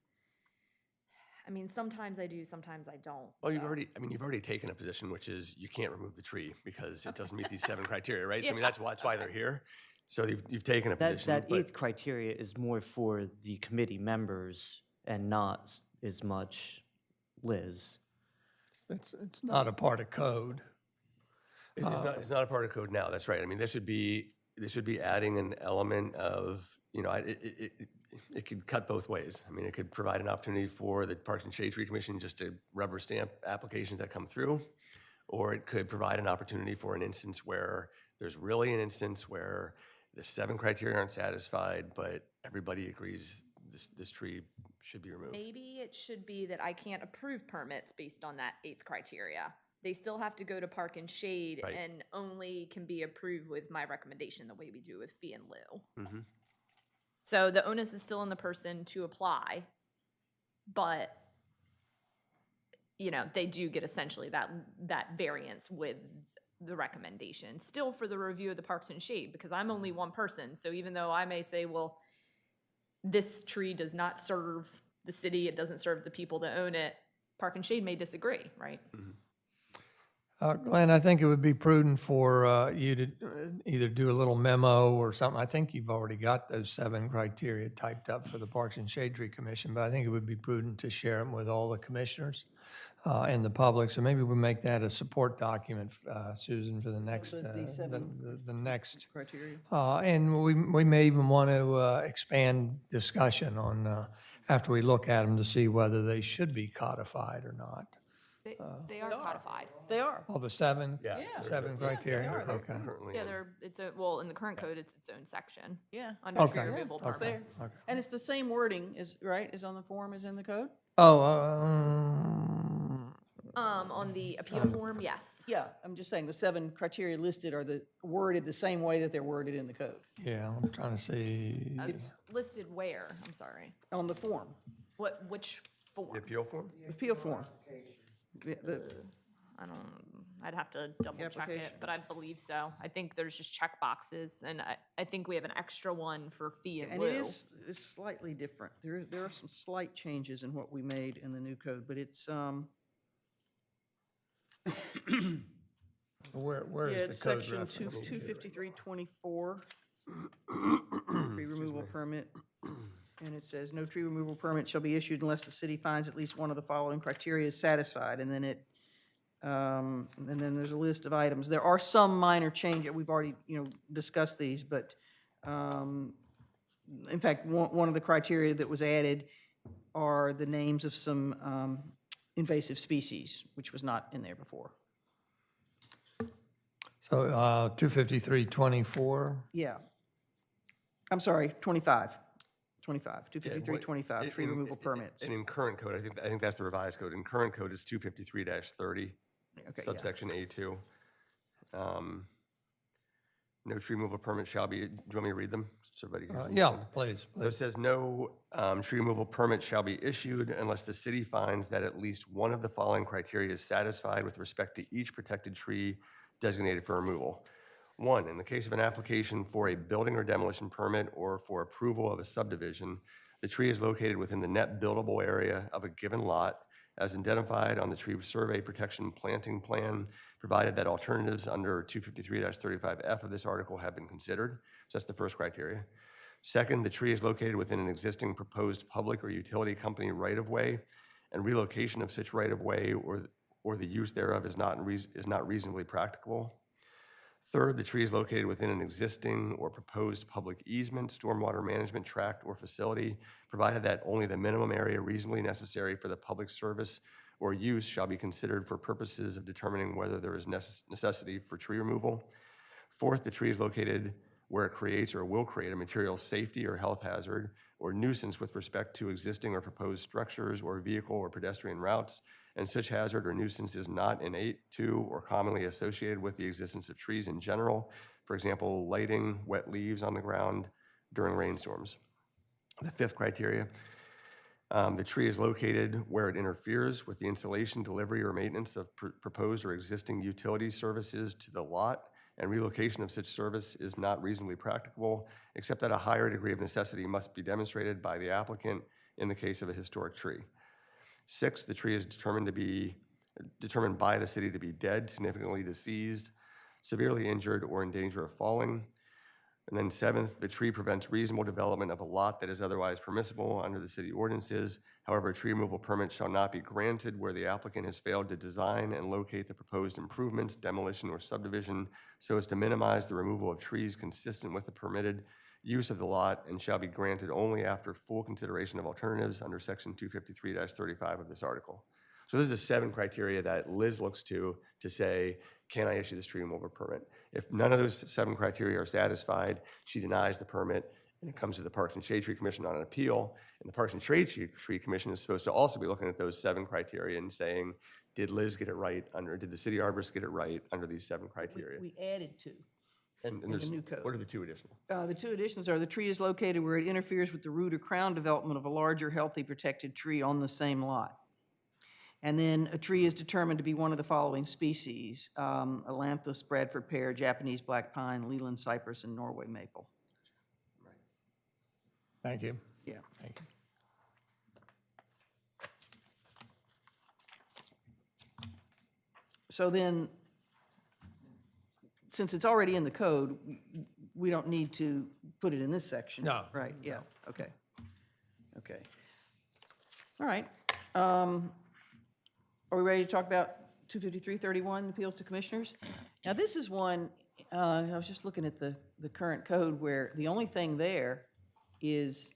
G: I mean, sometimes I do, sometimes I don't.
C: Well, you've
G: so.
C: already taken a position, which is you can't remove the tree because it doesn't meet these 7 criteria, right? So I mean, that's why they're here. So you've taken a position.
D: That
C: but-
D: 8th criteria is more for the committee members and not as much Liz.
B: It's not a part of code.
C: It's not a part of code now, that's right. I mean, this would be adding an element of, it could cut both ways. I mean, it could provide an opportunity for the Parks and Shade Tree Commission just to rubber stamp applications that come through, or it could provide an opportunity for an instance where there's really an instance where the 7 criteria aren't satisfied, but everybody agrees this tree should be removed.
G: Maybe it should be that I can't approve permits based on that 8th criteria. They still have to go to Park and Shade
C: Right.
G: and only can be approved with my recommendation the way we do with fee and lieu.
C: Mm-hmm.
G: So the onus is still on the person to apply, but they do get essentially that variance with the recommendation. Still for the review of the Parks and Shade, because I'm only one person. So even though I may say, well, this tree does not serve the city, it doesn't serve the people that own it, Park and Shade may disagree, right?
B: Glenn, I think it would be prudent for you to either do a little memo or something. I think you've already got those 7 criteria typed up for the Parks and Shade Tree Commission, but I think it would be prudent to share them with all the commissioners and the public. So maybe we'll make that a support document, Susan, for the next, the next.
A: Criteria.
B: And we may even want to expand discussion on, after we look at them, to see whether they should be codified or not.
G: They are codified.
A: They are.
B: All the 7?
C: Yeah.
B: 7 criteria? Okay.
C: Currently,
G: Yeah, in the current code, it's its own section.
A: Yeah.
G: Under tree
B: Okay.
G: removal
B: Okay.
G: permits.
B: Okay.
A: And it's the same wording is on the form as in the code?
B: Oh,
G: On the appeal form, yes.
A: Yeah, I'm just saying the 7 criteria listed are worded the same way that they're worded in the code,
B: yeah, I'm trying to see.
G: It's listed where? I'm sorry.
A: on the form,
G: Which form?
C: the appeal form?
A: appeal form.
G: I'd have to double check
A: application.
G: it, but I believe so. I think there's just check boxes, and I think we have an extra one for fee in
A: And
G: lieu.
A: it's slightly different. There are some slight changes in what we made in the new code, but it's,
B: Where
A: yeah,
B: is
A: it's
B: the code
A: section
B: reference?
A: 25324, tree removal permit. And it says, no tree removal permit shall be issued unless the city finds at least one of the following criteria is satisfied. And then and then there's a list of items. There are some minor changes. We've already, discussed these, but, in fact, one of the criteria that was added are the names of some invasive species, which was not in there before.
B: So 25324,
A: Yeah. I'm sorry, 25, 25325, tree removal permits.
C: And in current code, I think that's the revised code. In current code, it's 253-30,
A: Okay, yeah.
C: subsection A2. No tree removal permit shall be, do you want me to read them? So everybody can
B: yeah,
C: understand?
B: please,
C: So it
B: please.
C: says, no tree removal permit shall be issued unless the city finds that at least one of the following criteria is satisfied with respect to each protected tree designated for removal. 1, in the case of an application for a building or demolition permit or for approval of a subdivision, the tree is located within the net buildable area of a given lot as identified on the tree survey protection planting plan, provided that alternatives under 253-35F of this article have been considered. So that's the first criteria. Second, the tree is located within an existing proposed public or utility company right-of-way, and relocation of such right-of-way or the use thereof is not reasonably practicable. Third, the tree is located within an existing or proposed public easement, stormwater management tract, or facility, provided that only the minimum area reasonably necessary for the public service or use shall be considered for purposes of determining whether there is necessity for tree removal. Fourth, the tree is located where it creates or will create a material safety or health hazard or nuisance with respect to existing or proposed structures or vehicle or pedestrian routes, and such hazard or nuisance is not innate to or commonly associated with the existence of trees in general, for example, lighting, wet leaves on the ground during rainstorms. The fifth criteria, the tree is located where it interferes with the installation, delivery, or maintenance of proposed or existing utility services to the lot, and relocation of such service is not reasonably practicable, except that a higher degree of necessity must be demonstrated by the applicant in the case of a historic tree. 6, the tree is determined by the city to be dead, significantly diseased, severely injured, or in danger of falling. And then 7th, the tree prevents reasonable development of a lot that is otherwise permissible under the city ordinances. However, a tree removal permit shall not be granted where the applicant has failed to design and locate the proposed improvements, demolition, or subdivision so as to minimize the removal of trees consistent with the permitted use of the lot, and shall be granted only after full consideration of alternatives under section 253-35 of this article. So this is the 7 criteria that Liz looks to say, can I issue this tree removal permit? If none of those 7 criteria are satisfied, she denies the permit, and it comes to the Parks and Shade Tree Commission on an appeal. And the Parks and Shade Tree Commission is supposed to also be looking at those 7 criteria and saying, did Liz get it right did the city arborist get it right under these 7 criteria?
A: We added 2.
C: And
A: the
C: there's,
A: new code.
C: what are the 2 additional?
A: The 2 additions are the tree is located where it interferes with the root or crown development of a larger, healthy, protected tree on the same lot. And then a tree is determined to be one of the following species: Ailanthus, Bradford pear, Japanese black pine, Leland cypress, and Norway maple.
B: Thank you.
A: Yeah.
B: Thank you.
A: So then, since it's already in the code, we don't need to put it in this section.
B: No.
A: Right, yeah, okay. Okay. All right. Are we ready to talk about 253-31, appeals to commissioners? Now, this is one, I was just looking at the current code where the only thing there is,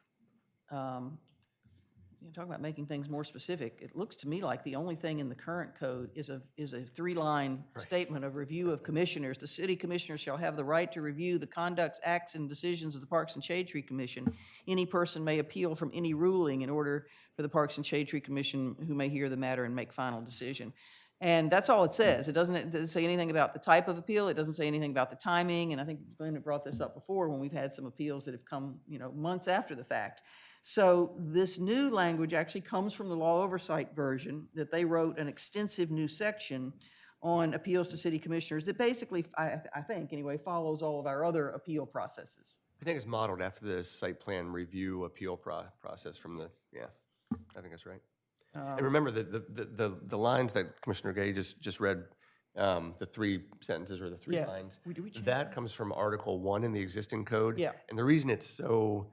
A: talking about making things more specific, it looks to me like the only thing in the current code is a 3-line statement of review of commissioners. The city commissioners shall have the right to review the conducts, acts, and decisions of the Parks and Shade Tree Commission. Any person may appeal from any ruling in order for the Parks and Shade Tree Commission, who may hear the matter and make final decision. And that's all it says. It doesn't say anything about the type of appeal. It doesn't say anything about the timing. And I think Glenn brought this up before when we've had some appeals that have come, months after the fact. So this new language actually comes from the law oversight version, that they wrote an extensive new section on appeals to city commissioners that basically, I think anyway, follows all of our other appeal processes.
C: I think it's modeled after the site plan review appeal process from the, yeah, I think that's right. And remember the lines that Commissioner Gay just read, the 3 sentences or the 3
A: Yeah.
C: lines,
A: We change
C: that comes from Article 1 in the existing code.
A: Yeah.
C: And the reason it's so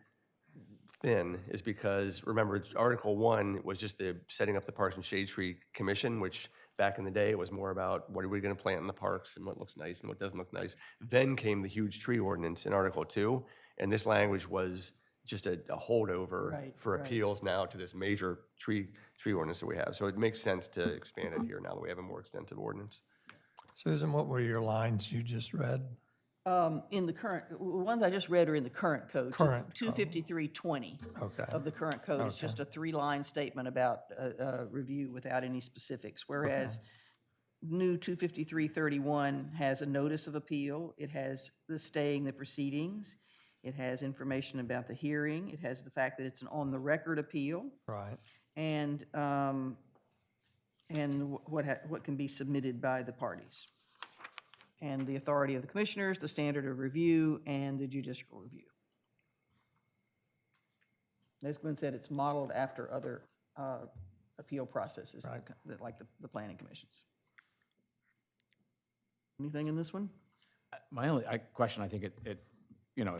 C: thin is because, remember, Article 1 was just the setting up the Parks and Shade Tree Commission, which back in the day, it was more about what are we going to plant in the parks and what looks nice and what doesn't look nice. Then came the huge tree ordinance in Article 2, and this language was just a holdover
A: Right,
C: for
A: right.
C: appeals now to this major tree ordinance that we have. So it makes sense to expand it here now that we have a more extensive ordinance.
B: Susan, what were your lines you just read?
A: In the current, the ones I just read are in the current code.
B: Current code.
A: 25320
B: Okay.
A: of the current code. It's just a 3-line statement about review without any specifics, whereas new 25331 has a notice of appeal. It has the staying the proceedings. It has information about the hearing. It has the fact that it's an on-the-record appeal,
B: Right.
A: and what can be submitted by the parties, and the authority of the commissioners, the standard of review, and the judicial review. As Glenn said, it's modeled after other appeal processes, like the planning commissions. Anything in this one?
E: My only question, I think it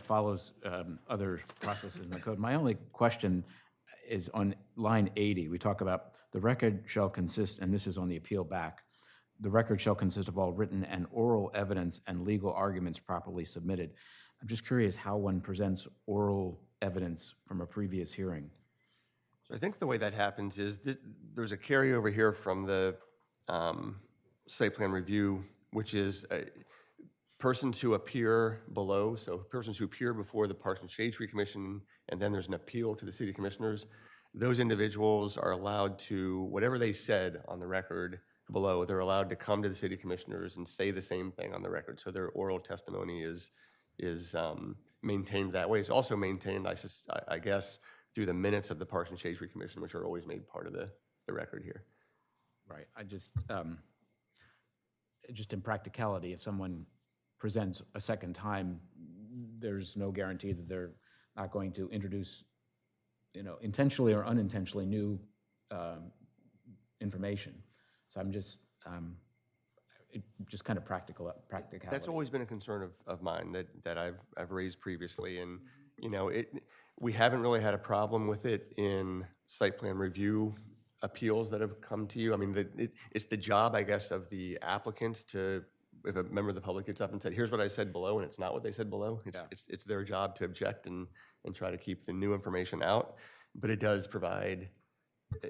E: follows other processes in the code. My only question is on line 80. We talk about the record shall consist, and this is on the appeal back, the record shall consist of all written and oral evidence and legal arguments properly submitted. I'm just curious how one presents oral evidence from a previous hearing.
C: So I think the way that happens is that there's a carryover here from the site plan review, which is persons who appear below, so persons who appear before the Parks and Shade Tree Commission, and then there's an appeal to the city commissioners. Those individuals are allowed to, whatever they said on the record below, they're allowed to come to the city commissioners and say the same thing on the record. So their oral testimony is maintained that way. It's also maintained, I guess, through the minutes of the Parks and Shade Tree Commission, which are always made part of the record here.
E: Right. I just in practicality, if someone presents a second time, there's no guarantee that they're not going to introduce, intentionally or unintentionally new information. So I'm just kind of practicality.
C: That's always been a concern of mine that I've raised previously, and we haven't really had a problem with it in site plan review appeals that have come to you. I mean, it's the job, I guess, of the applicants to, if a member of the public gets up and said, here's what I said below, and it's not what they said below, it's their job to object and try to keep the new information out. But it does provide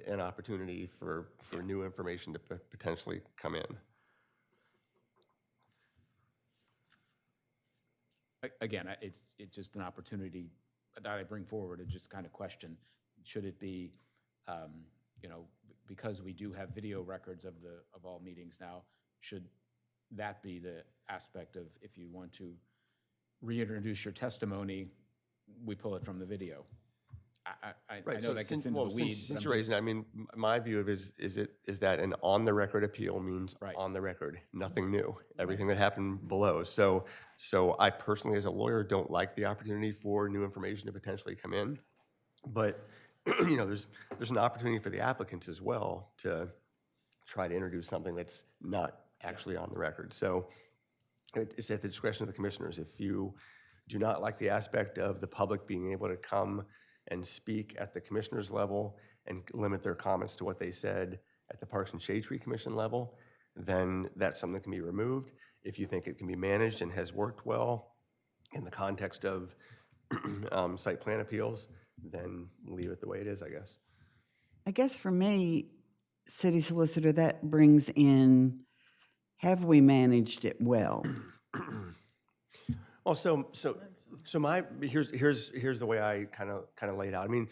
C: an opportunity for new information to potentially come in.
E: Again, it's just an opportunity that I bring forward to just kind of question, should it be, because we do have video records of all meetings now, should that be the aspect of, if you want to reintroduce your testimony, we pull it from the video? I know that gets into the weeds.
C: Since you're raising, I mean, my view of it is that an on-the-record appeal means
E: Right.
C: on the record, nothing new, everything that happened below. So I personally, as a lawyer, don't like the opportunity for new information to potentially come in. But, there's an opportunity for the applicants as well to try to introduce something that's not actually on the record. So it's at the discretion of the commissioners. If you do not like the aspect of the public being able to come and speak at the commissioners level and limit their comments to what they said at the Parks and Shade Tree Commission level, then that's something that can be removed. If you think it can be managed and has worked well in the context of site plan appeals, then leave it the way it is, I guess.
F: I guess for me, city solicitor, that brings in, have we managed it well?
C: Well, so here's the way I kind of laid out. I mean,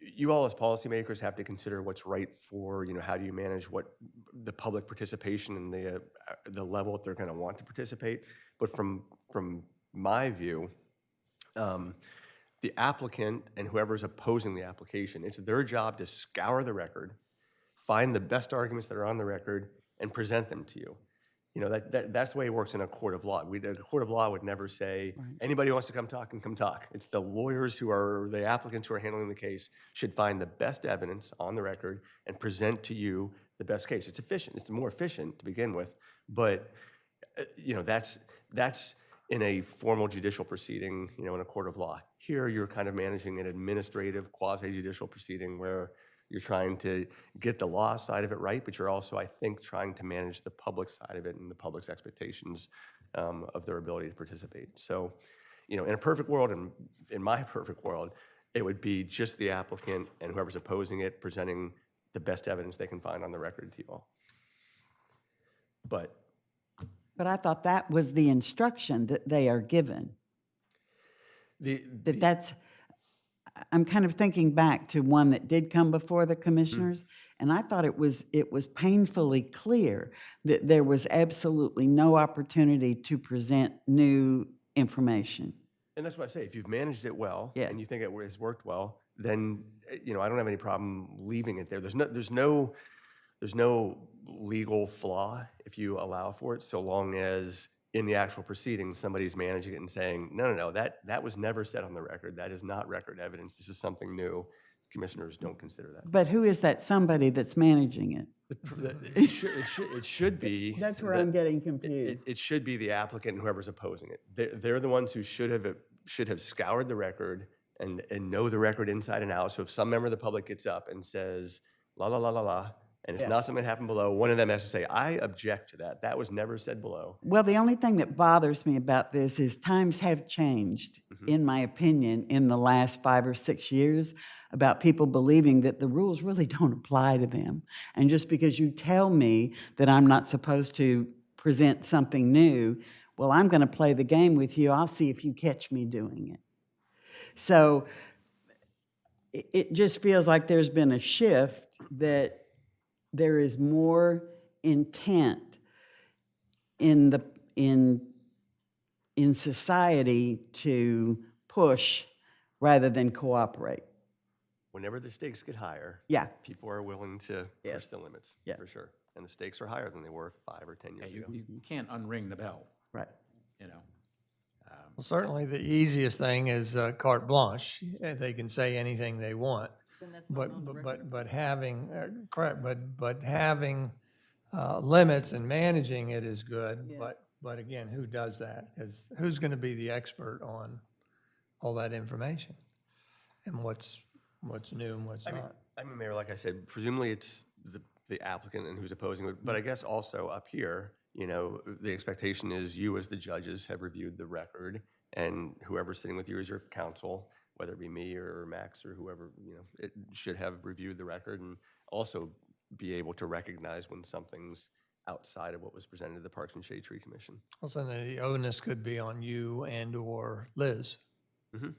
C: you all as policymakers have to consider what's right for, how do you manage what the public participation and the level that they're going to want to participate. But from my view, the applicant and whoever's opposing the application, it's their job to scour the record, find the best arguments that are on the record, and present them to you. You know, that's the way it works in a court of law. A court of law would never say, anybody who wants to come talk can come talk. It's the lawyers who are, the applicants who are handling the case should find the best evidence on the record and present to you the best case. It's efficient. It's more efficient to begin with, but, you know, that's in a formal judicial proceeding, you know, in a court of law. Here, you're kind of managing an administrative quasi-judicial proceeding where you're trying to get the law side of it right, but you're also, I think, trying to manage the public side of it and the public's expectations of their ability to participate. So, you know, in a perfect world, and in my perfect world, it would be just the applicant and whoever's opposing it presenting the best evidence they can find on the record to you all. But
F: But I thought that was the instruction that they are given. That's, I'm kind of thinking back to one that did come before the commissioners, and I thought it was painfully clear that there was absolutely no opportunity to present new information.
C: And that's what I say, if you've managed it well,
F: Yeah.
C: and you think it has worked well, then, you know, I don't have any problem leaving it there. There's no legal flaw if you allow for it, so long as in the actual proceedings, somebody's managing it and saying, no, that was never said on the record. That is not record evidence. This is something new. Commissioners don't consider that.
F: But who is that somebody that's managing it?
C: It should be.
F: That's where I'm getting confused.
C: It should be the applicant and whoever's opposing it. They're the ones who should have scoured the record and know the record inside and out. So if some member of the public gets up and says, la, la, la, la, la, and it's not something that happened below, one of them has to say, I object to that. That was never said below.
F: Well, the only thing that bothers me about this is times have changed, in my opinion, in the last 5 or 6 years, about people believing that the rules really don't apply to them. And just because you tell me that I'm not supposed to present something new, well, I'm going to play the game with you. I'll see if you catch me doing it. So it just feels like there's been a shift, that there is more intent in society to push rather than cooperate.
C: Whenever the stakes get higher,
F: Yeah.
C: people are willing to push the limits,
F: Yeah.
C: for sure. And the stakes are higher than they were 5 or 10 years ago.
E: You can't unring the bell,
F: Right.
E: you know.
B: Well, certainly the easiest thing is carte blanche. They can say anything they want. But having, correct, but having limits and managing it is good. But again, who does that? Because who's going to be the expert on all that information and what's new and what's not?
C: I mean, Mayor, like I said, presumably it's the applicant and who's opposing it. But I guess also up here, you know, the expectation is you as the judges have reviewed the record, and whoever's sitting with you as your counsel, whether it be me or Max or whoever, you know, it should have reviewed the record and also be able to recognize when something's outside of what was presented to the Parks and Shade Tree Commission.
B: Also, the onus could be on you and/or Liz.
C: Mm-hmm.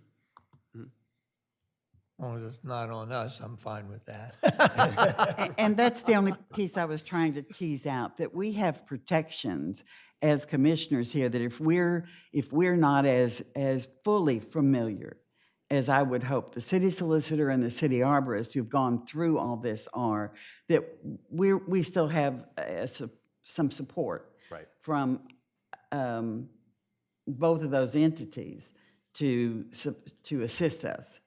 B: As long as it's not on us, I'm fine with that.
F: And that's the only piece I was trying to tease out, that we have protections as commissioners here, that if we're not as fully familiar as I would hope the city solicitor and the city arborist who've gone through all this are, that we still have some support
C: Right.
F: from both of those entities to assist us.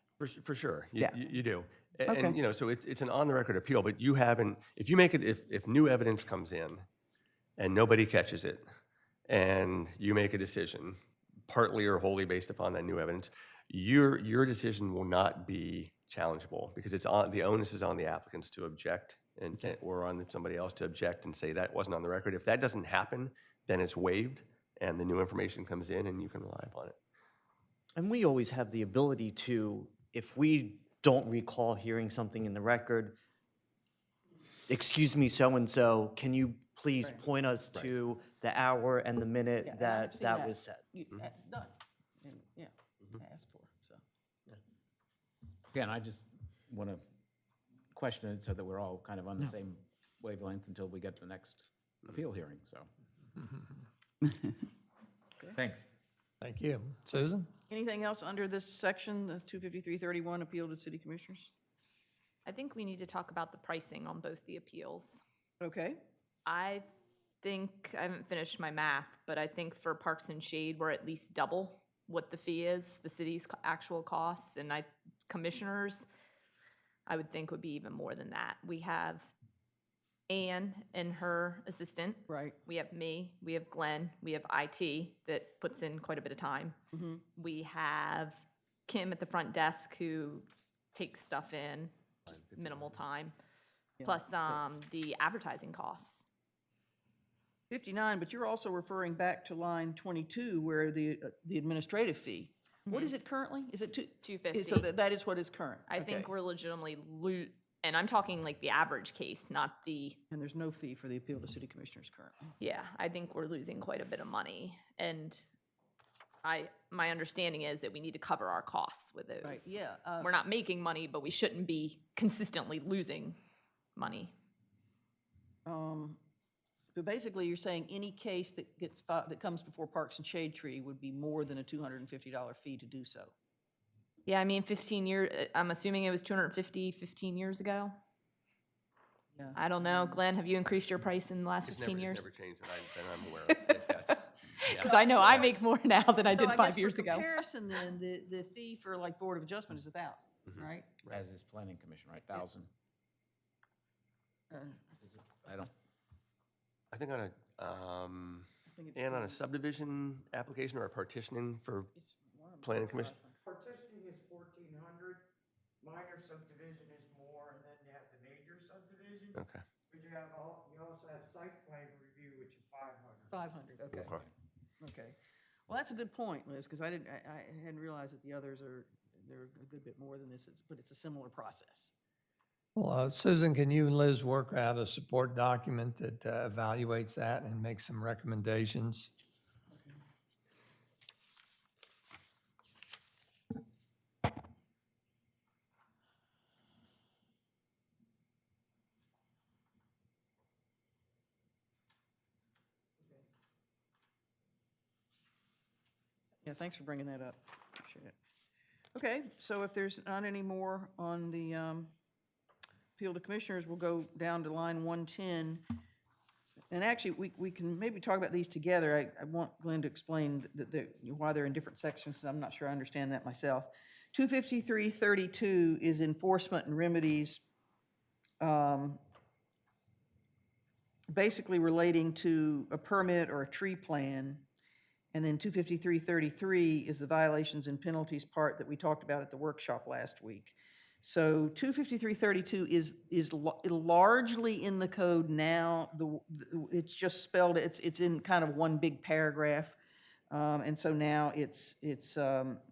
C: For sure,
F: Yeah.
C: you do.
F: Okay.
C: And, you know, so it's an on-the-record appeal, but you haven't, if you make it, if new evidence comes in and nobody catches it, and you make a decision, partly or wholly based upon that new evidence, your decision will not be challengeable, because the onus is on the applicants to object or on somebody else to object and say that wasn't on the record. If that doesn't happen, then it's waived and the new information comes in and you can rely upon it.
D: And we always have the ability to, if we don't recall hearing something in the record, excuse me, so-and-so, can you please point us to the hour and the minute that was said?
A: Done, and, yeah, asked for, so.
E: Again, I just want to question it so that we're all kind of on the same wavelength until we get to the next appeal hearing, so. Thanks.
B: Thank you. Susan?
A: Anything else under this section, the 25331, appeal to city commissioners?
G: I think we need to talk about the pricing on both the appeals.
A: Okay,
G: I think, I haven't finished my math, but I think for Parks and Shade, we're at least double what the fee is, the city's actual costs, and commissioners, I would think would be even more than that. We have Anne and her assistant.
A: Right.
G: We have me, we have Glenn, we have IT that puts in quite a bit of time. We have Kim at the front desk who takes stuff in, just minimal time, plus the advertising costs.
A: 59, but you're also referring back to line 22 where the administrative fee. What is it currently? Is it
G: $250.
A: So that is what is current?
G: I think
A: Okay.
G: we're legitimately and I'm talking like the average case, not the,
A: And there's no fee for the appeal to city commissioners currently.
G: yeah, I think we're losing quite a bit of money. And my understanding is that we need to cover our costs with those.
A: Right, yeah.
G: We're not making money, but we shouldn't be consistently losing money.
A: But basically, you're saying any case that that comes before Parks and Shade Tree would be more than a $250 fee to do so.
G: Yeah, I mean, 15 years, I'm assuming it was 250 15 years ago.
A: Yeah.
G: I don't know. Glenn, have you increased your price in the last 15
C: It's
G: years?
C: never changed that I'm aware of. That's-
G: Because I know I make more now than I
A: So
G: did
A: I
G: 5
A: guess
G: years
A: for
G: ago.
A: comparison, then, the fee for like Board of Adjustment is $1,000, right?
E: As is planning commission, right? 1,000. I don't,
C: I think on a, and on a subdivision application or a partitioning for planning commission,
I: Partitioning is 1,400, minor subdivision is more, and then you have the major subdivision.
C: okay.
I: But you also have site plan review, which is 500.
A: 500, okay.
C: Okay.
A: Okay. Well, that's a good point, Liz, because I hadn't realized that the others they're a good bit more than this, but it's a similar process.
B: Well, Susan, can you and Liz work out a support document that evaluates that and makes some recommendations?
A: Yeah, thanks for bringing that up. Appreciate it. Okay, so if there's not any more on the appeal to commissioners, we'll go down to line 110. And actually, we can maybe talk about these together. I want Glenn to explain why they're in different sections, 'cause I'm not sure I understand that myself. 25332 is enforcement and remedies, basically relating to a permit or a tree plan. And then 25333 is the violations and penalties part that we talked about at the workshop last week. So 25332 is largely in the code now. It's just spelled, it's in kind of one big paragraph. And so now it's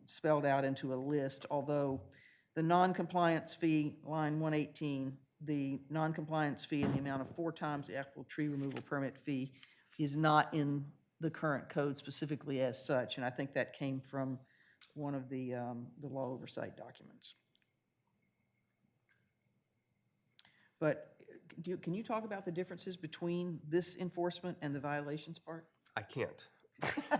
A: spelled out into a list, although the non-compliance fee, line 118, the non-compliance fee in the amount of 4 times the actual tree removal permit fee is not in the current code specifically as such, and I think that came from one of the law oversight documents. But can you talk about the differences between this enforcement and the violations part?
C: I can't.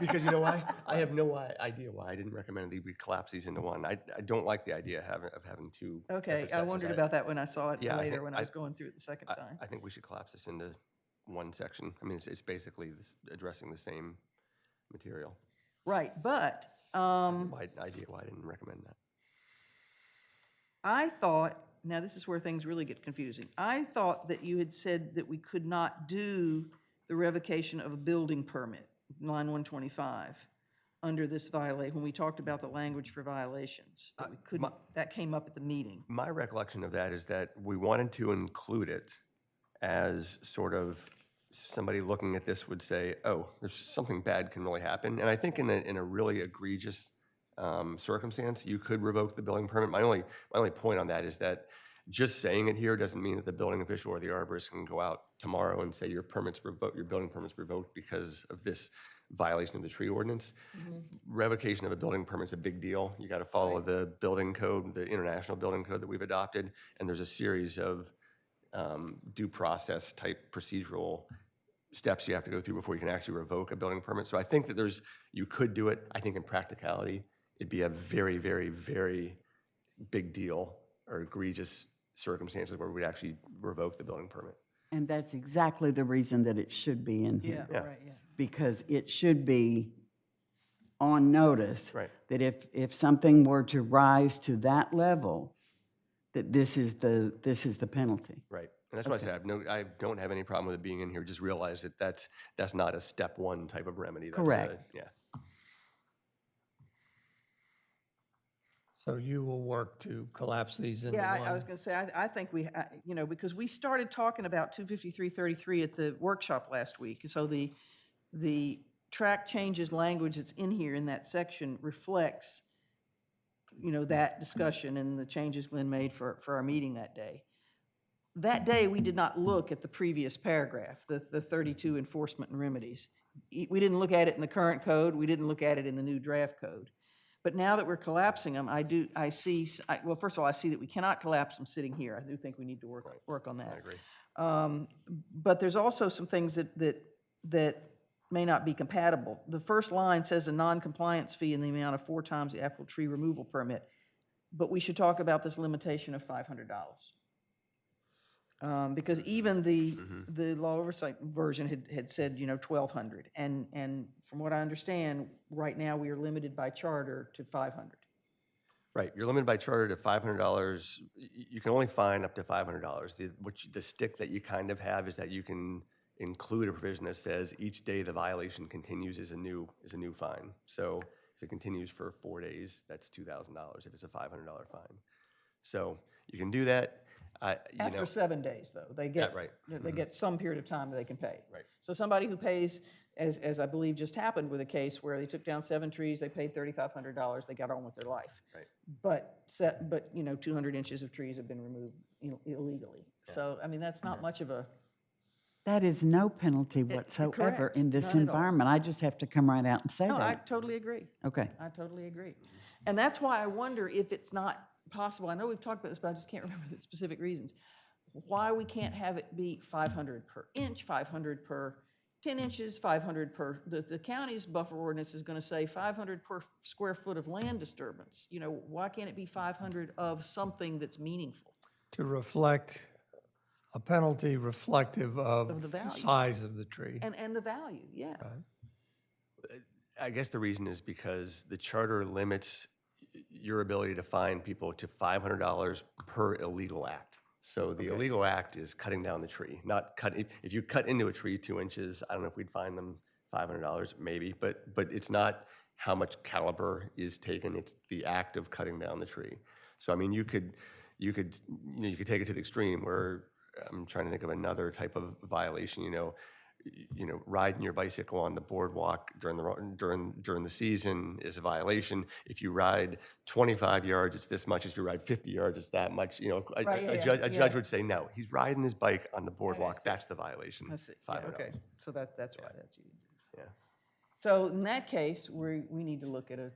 C: Because you know why? I have no idea why I didn't recommend we collapse these into one. I don't like the idea of having two.
A: Okay,
C: separate
A: I
C: sections.
A: wondered about that when I saw it
C: Yeah, I
A: later,
C: think-
A: when I was going through it the second
C: I-
A: time.
C: I think we should collapse this into one section. I mean, it's basically addressing the same material.
A: Right, but
C: My idea why I didn't recommend that.
A: I thought, now this is where things really get confusing. I thought that you had said that we could not do the revocation of a building permit, line 125, under this when we talked about the language for violations. That we couldn't, that came up at the meeting.
C: My recollection of that is that we wanted to include it as sort of somebody looking at this would say, oh, there's something bad can really happen. And I think in a really egregious circumstance, you could revoke the building permit. My only point on that is that just saying it here doesn't mean that the building official or the arborist can go out tomorrow and say your building permit's revoked because of this violation of the tree ordinance. Revocation of a building permit's a big deal. You got to follow the building code, the international building code that we've adopted, and there's a series of due process type procedural steps you have to go through before you can actually revoke a building permit. So I think that you could do it. I think in practicality, it'd be a very, very, very big deal or egregious circumstances where we'd actually revoke the building permit.
F: And that's exactly the reason that it should be in
A: Yeah,
F: here.
C: Yeah.
A: right, yeah.
F: Because it should be on notice.
C: Right.
F: That if something were to rise to that level, that this is the penalty.
C: Right. And that's why I say I don't have any problem with it being in here. Just realize that that's not a step one type of remedy. That's
F: Correct.
C: Yeah.
B: So you will work to collapse these into
A: Yeah,
B: one?
A: I was going to say, I think we, you know, because we started talking about 25333 at the workshop last week. So the track changes language that's in here in that section reflects, you know, that discussion and the changes Glenn made for our meeting that day. That day, we did not look at the previous paragraph, the 32 enforcement and remedies. We didn't look at it in the current code. We didn't look at it in the new draft code. But now that we're collapsing them, I see, well, first of all, I see that we cannot collapse them sitting here. I do think we need to work on that.
C: I agree.
A: But there's also some things that may not be compatible. The first line says a non-compliance fee in the amount of 4 times the applicable tree removal permit. But we should talk about this limitation of $500. Because even the law oversight version had said, you know, 1,200. And from what I understand, right now, we are limited by charter to 500.
C: Right. You're limited by charter to $500. You can only fine up to $500. The stick that you kind of have is that you can include a provision that says each day the violation continues is a new fine. So if it continues for 4 days, that's $2,000 if it's a $500 fine. So you can do that. You
A: After
C: know,
A: 7 days, though, they get,
C: right.
A: they get some period of time that they can pay.
C: Right.
A: So somebody who pays, as I believe just happened with a case where they took down 7 trees, they paid $3,500, they got on with their life.
C: Right.
A: But you know, 200 inches of trees have been removed illegally. So, I mean, that's not much of a,
F: That is no penalty whatsoever
A: correct.
F: in this
A: None at all.
F: environment. I just have to come right out and say
A: no, I
F: that.
A: totally agree.
F: Okay.
A: I totally agree. And that's why I wonder if it's not possible, I know we've talked about this, but I just can't remember the specific reasons, why we can't have it be 500 per inch, 500 per 10 inches, 500 per, the county's buffer ordinance is going to say 500 per square foot of land disturbance. You know, why can't it be 500 of something that's meaningful?
B: To reflect a penalty reflective of
A: the
B: the
A: value.
B: size of the tree.
A: And the value, yeah.
C: I guess the reason is because the charter limits your ability to fine people to $500 per illegal act. So the illegal act is cutting down the tree, not cut. If you cut into a tree 2 inches, I don't know if we'd fine them $500, maybe, but it's not how much caliber is taken. It's the act of cutting down the tree. So I mean, you could take it to the extreme where I'm trying to think of another type of violation. Riding your bicycle on the boardwalk during the season is a violation. If you ride 25 yards, it's this much. If you ride 50 yards, it's that much.
A: Right,
C: A judge would say, no, he's riding his bike on the boardwalk. That's the violation.
A: I see. Yeah,
C: $500.
A: okay, so that's why that's you.
C: Yeah.
A: So in that case, we need to look at a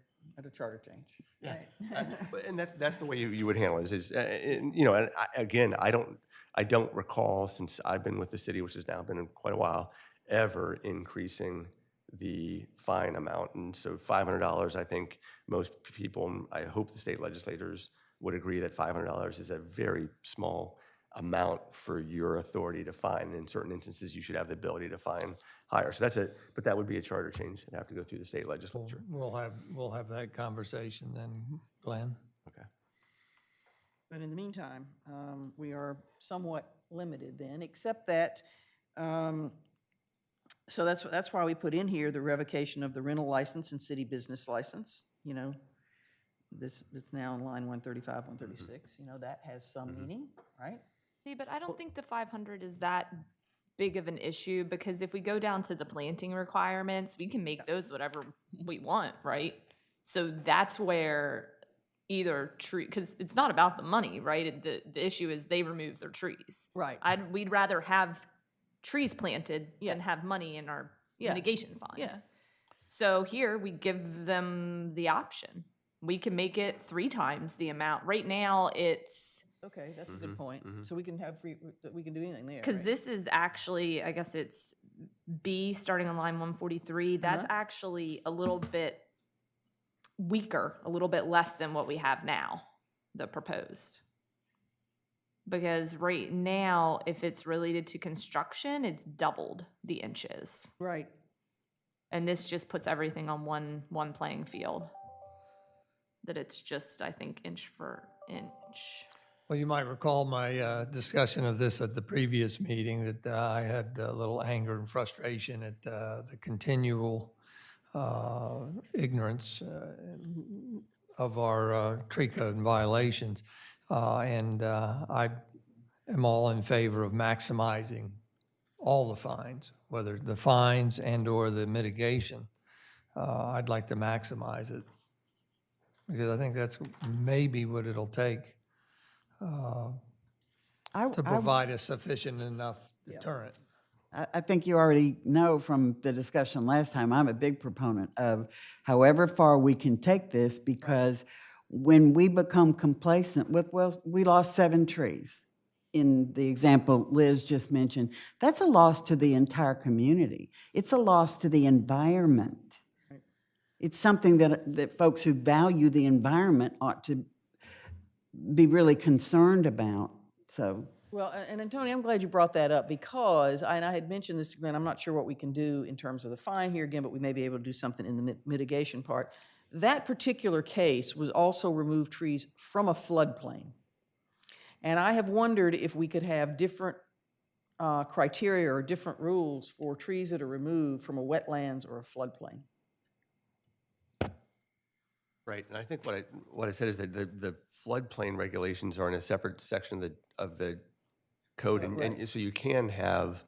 A: charter change.
C: Yeah.
A: Right?
C: And that's the way you would handle it. Again, I don't recall, since I've been with the city, which has now been quite a while, ever increasing the fine amount. And so $500, I think most people, and I hope the state legislators would agree that $500 is a very small amount for your authority to fine. In certain instances, you should have the ability to fine higher. So but that would be a charter change. It'd have to go through the state legislature.
B: We'll have that conversation then, Glenn.
C: Okay.
A: But in the meantime, we are somewhat limited then, except that, so that's why we put in here the revocation of the rental license and city business license, that's now in line 135, 136, that has some meaning, right?
G: See, but I don't think the 500 is that big of an issue, because if we go down to the planting requirements, we can make those whatever we want, right? So that's where either tree, because it's not about the money, right? The issue is they remove their trees.
A: Right.
G: We'd rather have trees planted
A: Yeah.
G: than have money in our
A: Yeah.
G: mitigation fund.
A: Yeah.
G: So here we give them the option. We can make it 3 times the amount. Right now it's,
A: Okay, that's a good point. So we can we can do anything there,
G: because
A: right?
G: this is actually, I guess it's B starting on line 143. That's actually a little bit weaker, a little bit less than what we have now, the proposed. Because right now, if it's related to construction, it's doubled the inches.
A: Right.
G: And this just puts everything on one playing field. That it's just, I think, inch for inch.
B: Well, you might recall my discussion of this at the previous meeting, that I had a little anger and frustration at the continual ignorance of our tree code violations. And I am all in favor of maximizing all the fines, whether the fines and/or the mitigation. I'd like to maximize it, because I think that's maybe what it'll take to provide a sufficient enough deterrent.
F: I think you already know from the discussion last time, I'm a big proponent of however far we can take this, because when we become complacent with, well, we lost 7 trees in the example Liz just mentioned, that's a loss to the entire community. It's a loss to the environment. It's something that folks who value the environment ought to be really concerned about, so.
A: Well, and Tony, I'm glad you brought that up, because, and I had mentioned this, and I'm not sure what we can do in terms of the fine here again, but we may be able to do something in the mitigation part. That particular case was also remove trees from a floodplain. And I have wondered if we could have different criteria or different rules for trees that are removed from a wetlands or a floodplain.
C: Right, and I think what I said is that the floodplain regulations are in a separate section of the code, and so you can have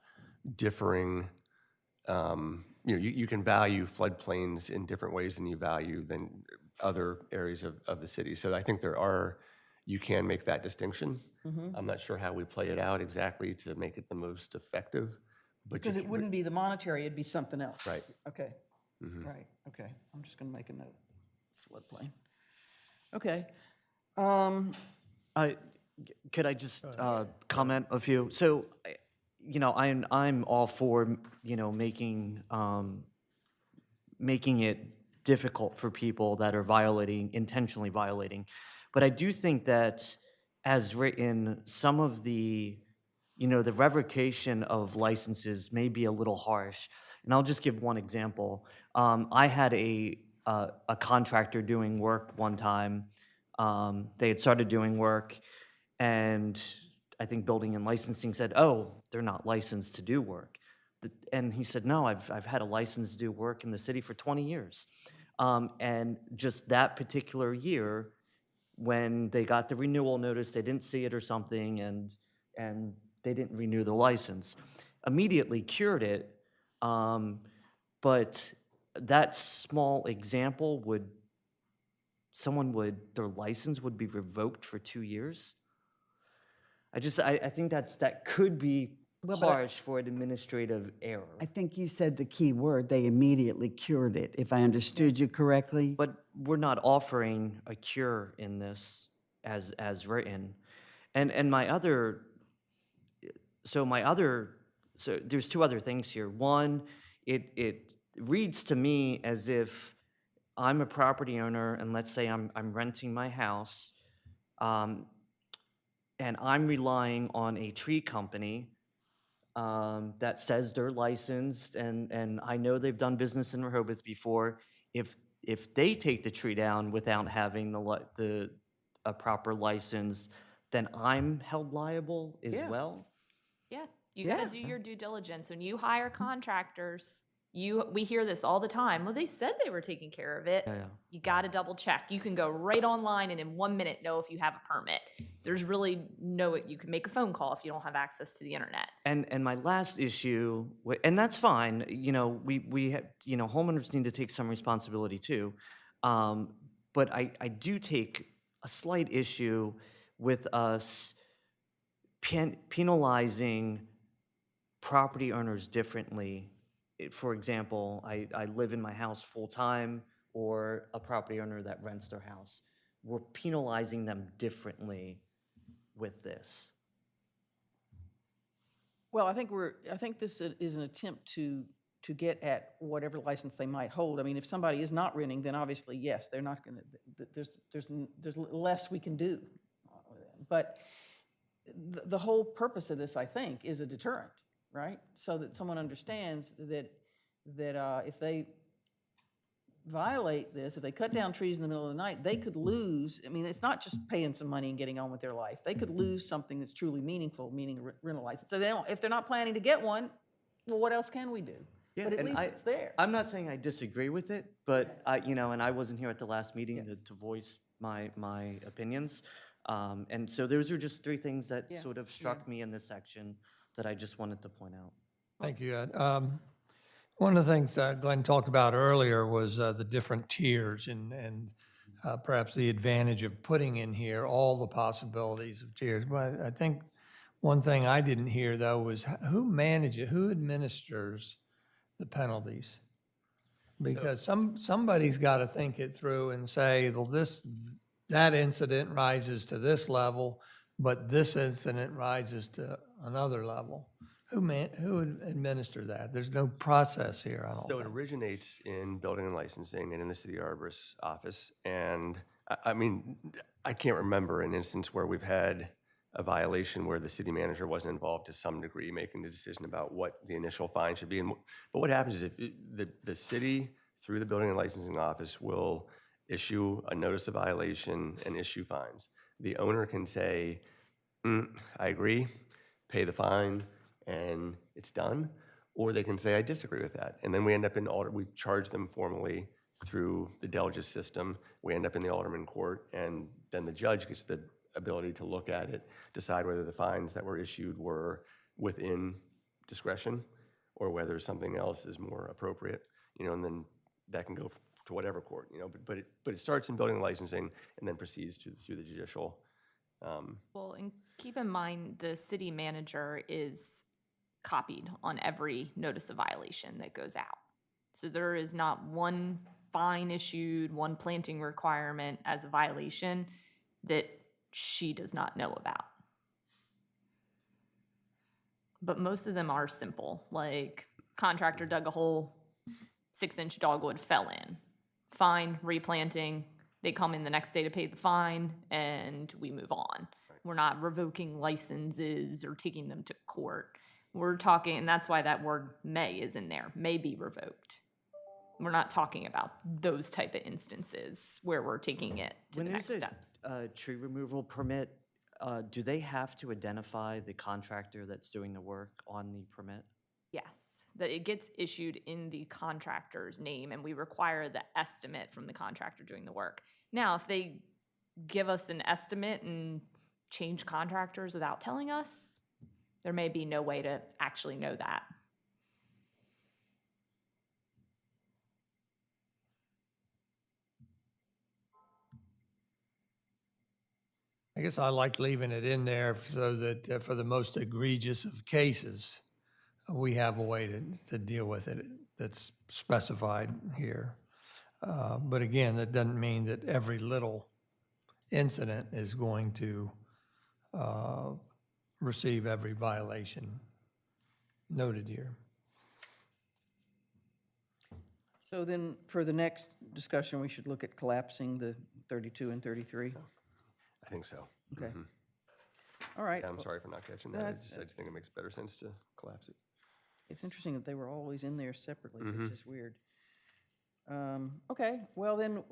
C: differing, you can value floodplains in different ways than you value than other areas of the city. So I think you can make that distinction. I'm not sure how we play it out exactly to make it the most effective, but
A: Because it wouldn't be the monetary, it'd be something else.
C: Right.
A: Okay, right, okay. I'm just gonna make a note. Floodplain. Okay.
D: Could I just comment a few? So, I'm all for, making it difficult for people that are intentionally violating. But I do think that, as written, some of the revocation of licenses may be a little harsh. And I'll just give one example. I had a contractor doing work one time. They had started doing work, and I think building and licensing said, "Oh, they're not licensed to do work." And he said, "No, I've had a license to do work in the city for 20 years." And just that particular year, when they got the renewal notice, they didn't see it or something, and they didn't renew the license. Immediately cured it, but that small example their license would be revoked for 2 years. I think that could be harsh for an administrative error.
F: I think you said the key word, they immediately cured it, if I understood you correctly.
D: But we're not offering a cure in this as written. And so there's 2 other things here. One, it reads to me as if I'm a property owner, and let's say I'm renting my house, and I'm relying on a tree company that says they're licensed, and I know they've done business in Rehoboth before. If they take the tree down without having a proper license, then I'm held liable as well.
G: Yeah, you gotta do your due diligence. When you hire contractors, we hear this all the time. Well, they said they were taking care of it.
D: Yeah.
G: You gotta double check. You can go right online and in 1 minute know if you have a permit. There's really you can make a phone call if you don't have access to the internet.
D: And my last issue, and that's fine, we have, homeowners need to take some responsibility too. But I do take a slight issue with us penalizing property owners differently. For example, I live in my house full-time, or a property owner that rents their house. We're penalizing them differently with this.
A: Well, I think this is an attempt to get at whatever license they might hold. I mean, if somebody is not renting, then obviously, yes, they're not gonna, there's less we can do. But the whole purpose of this, I think, is a deterrent, right? So that someone understands that, if they violate this, if they cut down trees in the middle of the night, they could lose, I mean, it's not just paying some money and getting on with their life. They could lose something that's truly meaningful, meaning a rental license. So they don't, if they're not planning to get one, well, what else can we do?
D: Yeah,
A: But at
D: and
A: least it's there.
D: I'm not saying I disagree with it, but and I wasn't here at the last meeting to voice my opinions. And so those are just three things that sort of struck me in this section that I just wanted to point out.
B: Thank you, Ed. One of the things Glenn talked about earlier was the different tiers and perhaps the advantage of putting in here all the possibilities of tiers. But I think one thing I didn't hear, though, was who manages, who administers the penalties? Because somebody's got to think it through and say, well, that incident rises to this level, but this incident rises to another level. Who would administer that? There's no process here, I don't
C: So it
B: think.
C: originates in building and licensing and in the city arborist's office. And I mean, I can't remember an instance where we've had a violation where the city manager wasn't involved to some degree, making the decision about what the initial fine should be. But what happens is if the city, through the building and licensing office, will issue a notice of violation and issue fines. The owner can say, I agree, pay the fine, and it's done. Or they can say, I disagree with that. And then we end up in we charge them formally through the Delgis system. We end up in the alderman court, and then the judge gets the ability to look at it, decide whether the fines that were issued were within discretion or whether something else is more appropriate, and then that can go to whatever court, but it starts in building and licensing and then proceeds through the judicial.
G: Well, and keep in mind, the city manager is copied on every notice of violation that goes out. So there is not one fine issued, one planting requirement as a violation that she does not know about. But most of them are simple, like contractor dug a hole, 6-inch dogwood fell in. Fine, replanting, they come in the next day to pay the fine, and we move on. We're not revoking licenses or taking them to court. We're talking, and that's why that word may is in there, may be revoked. We're not talking about those type of instances where we're taking it to the next steps.
D: A tree removal permit, do they have to identify the contractor that's doing the work on the permit?
G: Yes, that it gets issued in the contractor's name, and we require the estimate from the contractor doing the work. Now, if they give us an estimate and change contractors without telling us, there may be no way to actually know that.
B: I guess I like leaving it in there so that for the most egregious of cases, we have a way to deal with it that's specified here. But again, that doesn't mean that every little incident is going to receive every violation noted here.
A: So then, for the next discussion, we should look at collapsing the 32 and 33.
C: I think so.
A: Okay. All right.
C: Yeah, I'm sorry for not catching that. I just think it makes better sense to collapse it.
A: It's interesting that they were always in there separately. It's just weird. Okay, well then,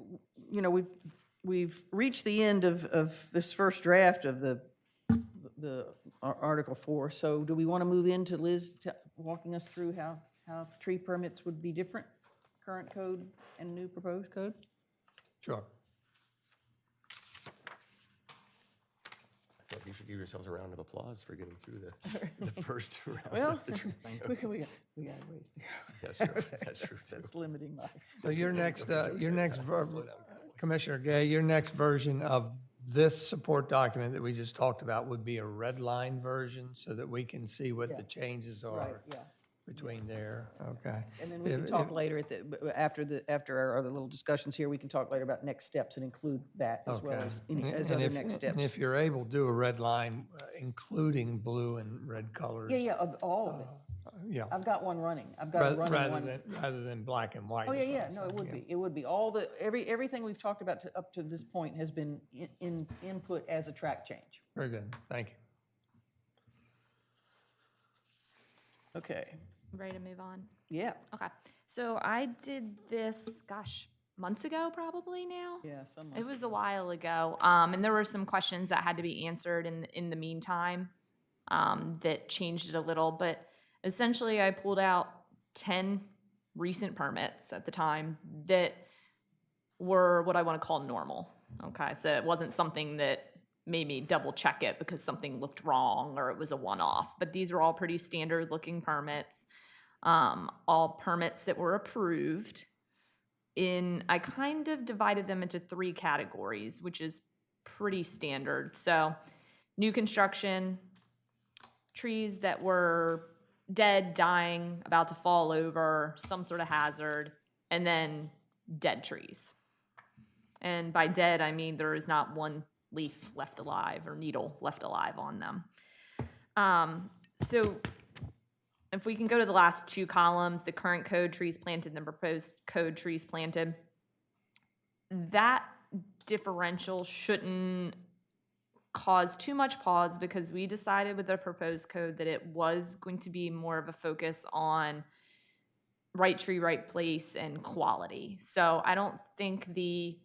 A: we've reached the end of this first draft of the Article 4. So do we want to move into Liz walking us through how tree permits would be different, current code and new proposed code?
B: Sure.
C: I feel like you should give yourselves a round of applause for getting through the first round
A: Well,
C: of the tree.
A: we got a ways to go.
C: That's true. That's true too.
A: That's limiting my.
B: So Commissioner Gay, your next version of this support document that we just talked about would be a red line version so that we can see what the changes
A: Right,
B: are
A: yeah.
B: between there, okay?
A: And then we can talk later after our other little discussions here, we can talk later about next steps and include that as well
B: Okay.
A: as
B: And
A: other
B: if-
A: next steps.
B: And if you're able, do a red line, including blue and red colors.
A: Yeah, of all of it.
B: Yeah,
A: I've got one running. I've got a running one.
B: rather than black and white.
A: Oh,
B: is what
A: yeah,
B: I'm
A: no, it
B: saying,
A: would
B: yeah.
A: be. It would be. Everything we've talked about up to this point has been input as a track change.
B: Very good, thank you.
A: Okay,
G: Ready to move on?
A: yeah,
G: Okay. So I did this, gosh, months ago probably now.
A: yeah, some
G: It was a while ago, and there were some questions that had to be answered in the meantime that changed it a little. But essentially, I pulled out 10 recent permits at the time that were what I want to call normal. Okay, so it wasn't something that made me double check it because something looked wrong or it was a one-off. But these are all pretty standard-looking permits, all permits that were approved. I kind of divided them into 3 categories, which is pretty standard. So new construction, trees that were dead, dying, about to fall over, some sort of hazard, and then dead trees. And by dead, I mean there is not one leaf left alive or needle left alive on them. So if we can go to the last 2 columns, the current code trees planted and the proposed code trees planted, that differential shouldn't cause too much pause because we decided with the proposed code that it was going to be more of a focus on right tree, right place, and quality. So I don't think the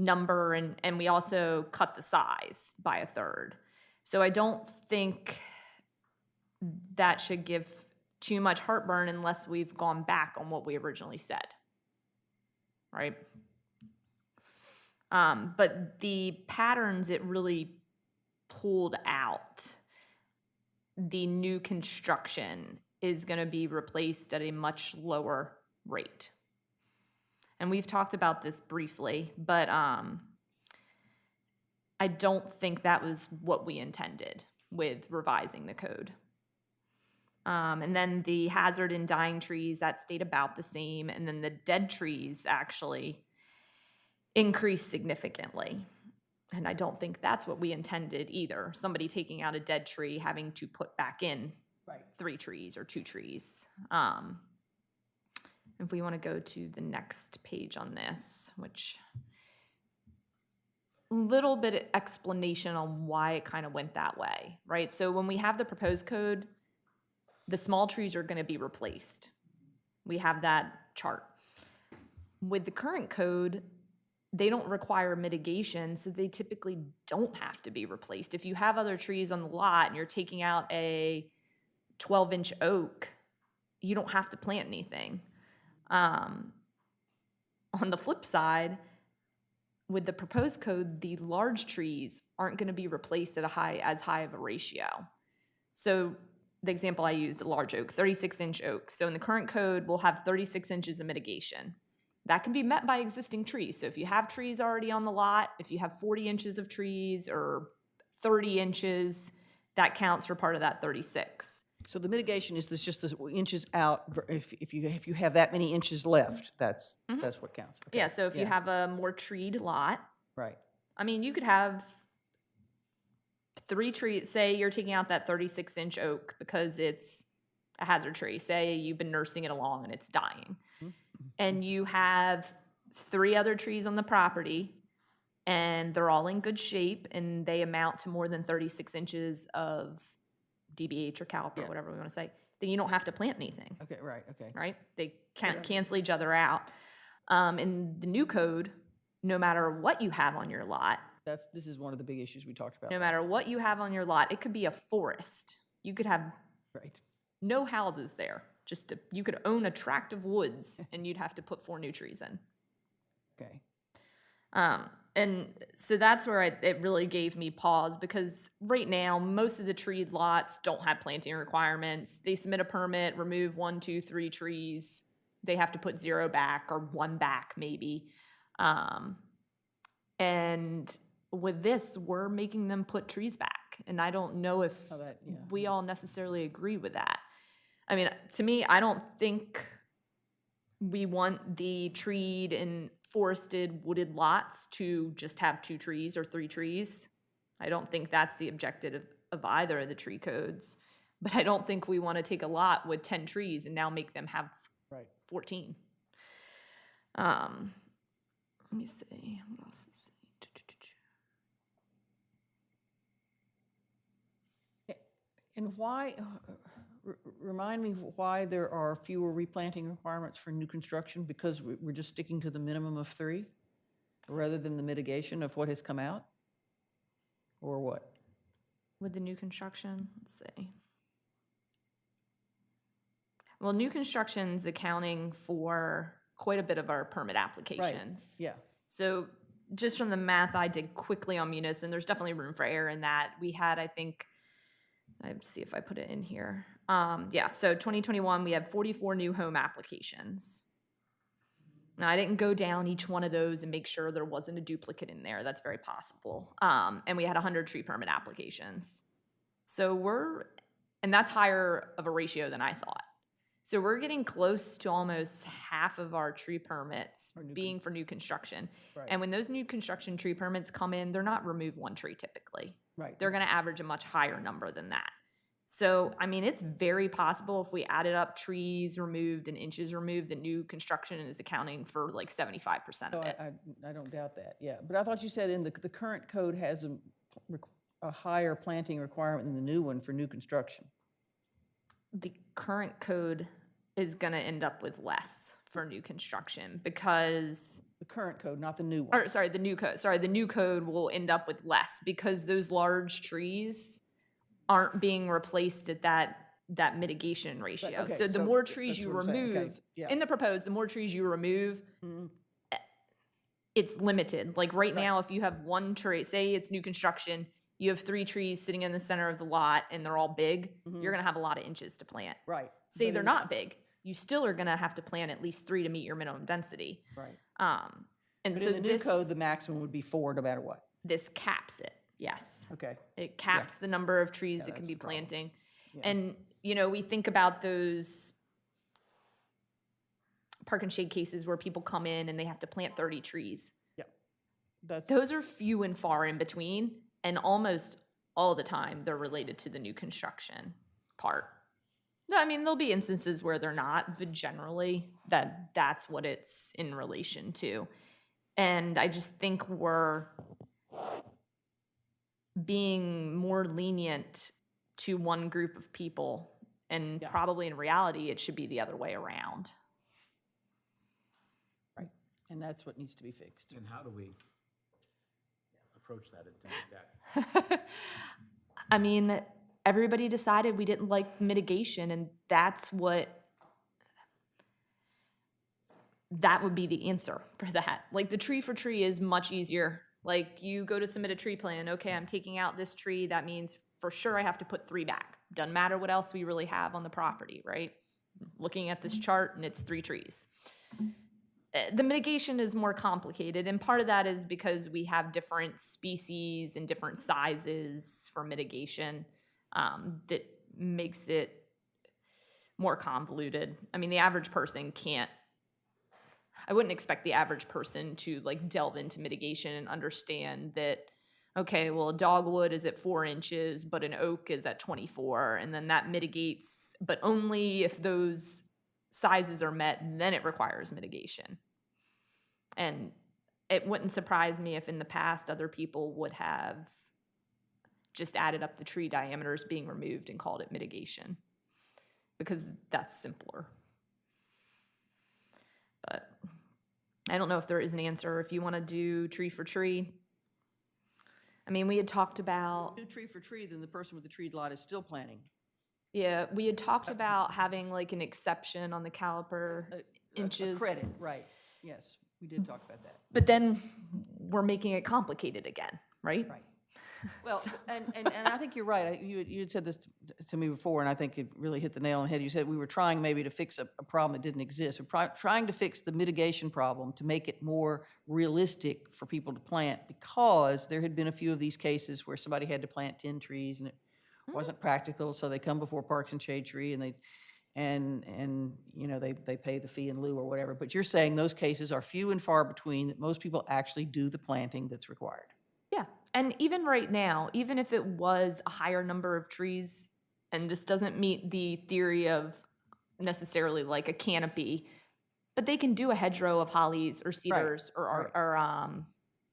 G: number, and we also cut the size by 1/3. So I don't think that should give too much heartburn unless we've gone back on what we originally said, right? But the patterns it really pulled out, the new construction is going to be replaced at a much lower rate. And we've talked about this briefly, but I don't think that was what we intended with revising the code. And then the hazard and dying trees, that stayed about the same. And then the dead trees actually increased significantly. And I don't think that's what we intended either. Somebody taking out a dead tree, having to put back in 3 trees or 2 trees. If we want to go to the next page on this, which little bit of explanation on why it kind of went that way, right? So when we have the proposed code, the small trees are going to be replaced. We have that chart. With the current code, they don't require mitigation, so they typically don't have to be replaced. If you have other trees on the lot and you're taking out a 12-inch oak, you don't have to plant anything. On the flip side, with the proposed code, the large trees aren't going to be replaced at as high of a ratio. So the example I used, a large oak, 36-inch oak. So in the current code, we'll have 36 inches of mitigation. That can be met by existing trees. So if you have trees already on the lot, if you have 40 inches of trees or 30 inches, that counts for part of that 36.
A: So the mitigation is just the inches out, if you have that many inches left, that's what counts. Okay.
G: Yeah, so if you have a more treed lot,
A: Right,
G: I mean, you could have 3 trees, say you're taking out that 36-inch oak because it's a hazard tree. Say you've been nursing it along and it's dying. And you have 3 other trees on the property and they're all in good shape and they amount to more than 36 inches of DBH or caliper, whatever we want to say, then you don't have to plant anything,
A: okay, right, okay.
G: right? They can't cancel each other out. In the new code, no matter what you have on your lot,
A: This is one of the big issues we talked about.
G: no matter what you have on your lot, it could be a forest. You could have
A: Right,
G: no houses there. You could own a tract of woods and you'd have to put 4 new trees in.
A: okay.
G: And so that's where it really gave me pause because right now, most of the treed lots don't have planting requirements. They submit a permit, remove 1, 2, 3 trees. They have to put 0 back or 1 back maybe. And with this, we're making them put trees back. And I don't know if we all necessarily agree with that. I mean, to me, I don't think we want the treed and forested wooded lots to just have 2 trees or 3 trees. I don't think that's the objective of either of the tree codes. But I don't think we want to take a lot with 10 trees and now make them have 14. Let me see. What else is
A: And why, Remind me why there are fewer replanting requirements for new construction, because we're just sticking to the minimum of 3, rather than the mitigation of what has come out? Or what?
G: With the new construction, let's see. Well, new construction's accounting for quite a bit of our permit applications.
A: Yeah,
G: So just from the math I did quickly on Munis, and there's definitely room for error in that. We had, I think, let's see if I put it in here. Yeah, so 2021, we had 44 new home applications. Now, I didn't go down each one of those and make sure there wasn't a duplicate in there. That's very possible. And we had 100 tree permit applications. So and that's higher of a ratio than I thought. So we're getting close to almost half of our tree permits being for new construction.
A: Right.
G: And when those new construction tree permits come in, they're not remove one tree typically.
A: right.
G: They're gonna average a much higher number than that. So, I mean, it's very possible if we added up trees removed and inches removed, that new construction is accounting for like 75%
A: So
G: of it.
A: I don't doubt that, yeah. But I thought you said in the current code has a higher planting requirement than the new one for new construction.
G: The current code is gonna end up with less for new construction because,
A: The current code, not the new one.
G: or sorry, the new code, sorry, the new code will end up with less because those large trees aren't being replaced at that mitigation ratio.
A: okay,
G: So the
A: so
G: more trees
A: that's
G: you
A: what I'm saying, okay,
G: remove,
A: yeah.
G: in the proposed, the more trees you remove, it's limited. Like right now, if you have one tree, say it's new construction, you have 3 trees sitting in the center of the lot and they're all big, you're gonna have a lot of inches to plant.
A: Right.
G: Say
A: But
G: they're
A: in-
G: not big, you still are gonna have to plant at least 3 to meet your minimum density.
A: Right.
G: And
A: But
G: so
A: in the new
G: this,
A: code, the maximum would be 4 no matter what.
G: this caps it, yes.
A: Okay.
G: It caps the number of trees it can
A: that's
G: be
A: the problem.
G: planting. And, you know, we think about those park and shade cases where people come in and they have to plant 30 trees.
A: Yeah. That's,
G: Those are few and far in between, and almost all the time they're related to the new construction part. No, I mean, there'll be instances where they're not, but generally that's what it's in relation to. And I just think we're being more lenient to one group of people, and probably in reality, it should be the other way around.
A: right. And that's what needs to be fixed.
E: And how do we approach that to make that?
G: I mean, everybody decided we didn't like mitigation, and that would be the answer for that. Like the tree for tree is much easier. Like you go to submit a tree plan, okay, I'm taking out this tree, that means for sure I have to put 3 back. Doesn't matter what else we really have on the property, right? Looking at this chart and it's 3 trees. The mitigation is more complicated, and part of that is because we have different species and different sizes for mitigation that makes it more convoluted. I mean, the average person I wouldn't expect the average person to like delve into mitigation and understand that, okay, well, a dogwood is at 4 inches, but an oak is at 24, and then that mitigates, but only if those sizes are met, then it requires mitigation. And it wouldn't surprise me if in the past other people would have just added up the tree diameters being removed and called it mitigation, because that's simpler. But I don't know if there is an answer. If you want to do tree for tree, I mean, we had talked about,
A: Do tree for tree, then the person with the treed lot is still planting.
G: yeah, we had talked about having like an exception on the caliper
A: A
G: inches.
A: credit, right. Yes, we did talk about that.
G: But then we're making it complicated again, right?
A: Right. Well, and I think you're right. You had said this to me before, and I think it really hit the nail on the head. You said we were trying maybe to fix a problem that didn't exist. We're trying to fix the mitigation problem to make it more realistic for people to plant, because there had been a few of these cases where somebody had to plant 10 trees and it wasn't practical, so they come before Parks and Shade Tree and they pay the fee in lieu or whatever. But you're saying those cases are few and far between, that most people actually do the planting that's required.
G: Yeah. And even right now, even if it was a higher number of trees, and this doesn't meet the theory of necessarily like a canopy, but they can do a hedgerow of hollies or cedars or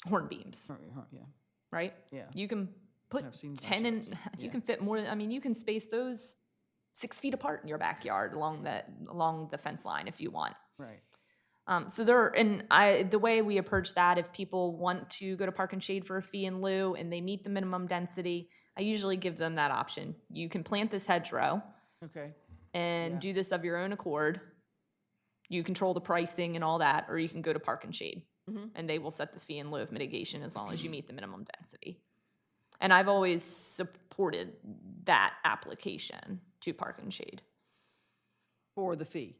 G: hornbeams,
A: Yeah,
G: right?
A: yeah.
G: You can put
A: I've seen a bunch
G: 10
A: of
G: in,
A: those.
G: you
A: Yeah.
G: can fit more, I mean, you can space those 6 feet apart in your backyard along the fence line if you want.
A: Right.
G: The way we approach that, if people want to go to Park and Shade for a fee in lieu and they meet the minimum density, I usually give them that option. You can plant this hedgerow
A: Okay.
G: and do this of your own accord. You control the pricing and all that, or you can go to Park and Shade, and they will set the fee in lieu of mitigation as long as you meet the minimum density. And I've always supported that application to Park and Shade.
A: For the fee.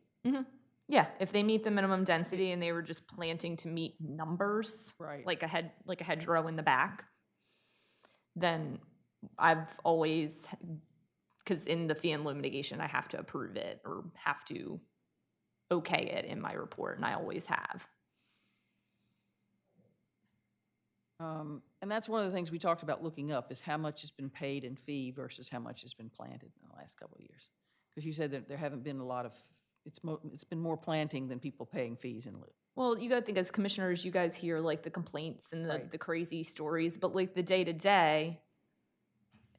G: Yeah, if they meet the minimum density and they were just planting to meet numbers,
A: Right.
G: like a hedgerow in the back, then I've always, because in the fee and lieu mitigation, I have to approve it or have to okay it in my report, and I always have.
A: And that's one of the things we talked about looking up, is how much has been paid in fee versus how much has been planted in the last couple of years. Because you said that there haven't been a lot of, it's been more planting than people paying fees in lieu.
G: Well, you got to think as commissioners, you guys hear like the complaints and
A: Right.
G: the crazy stories, but like the day-to-day,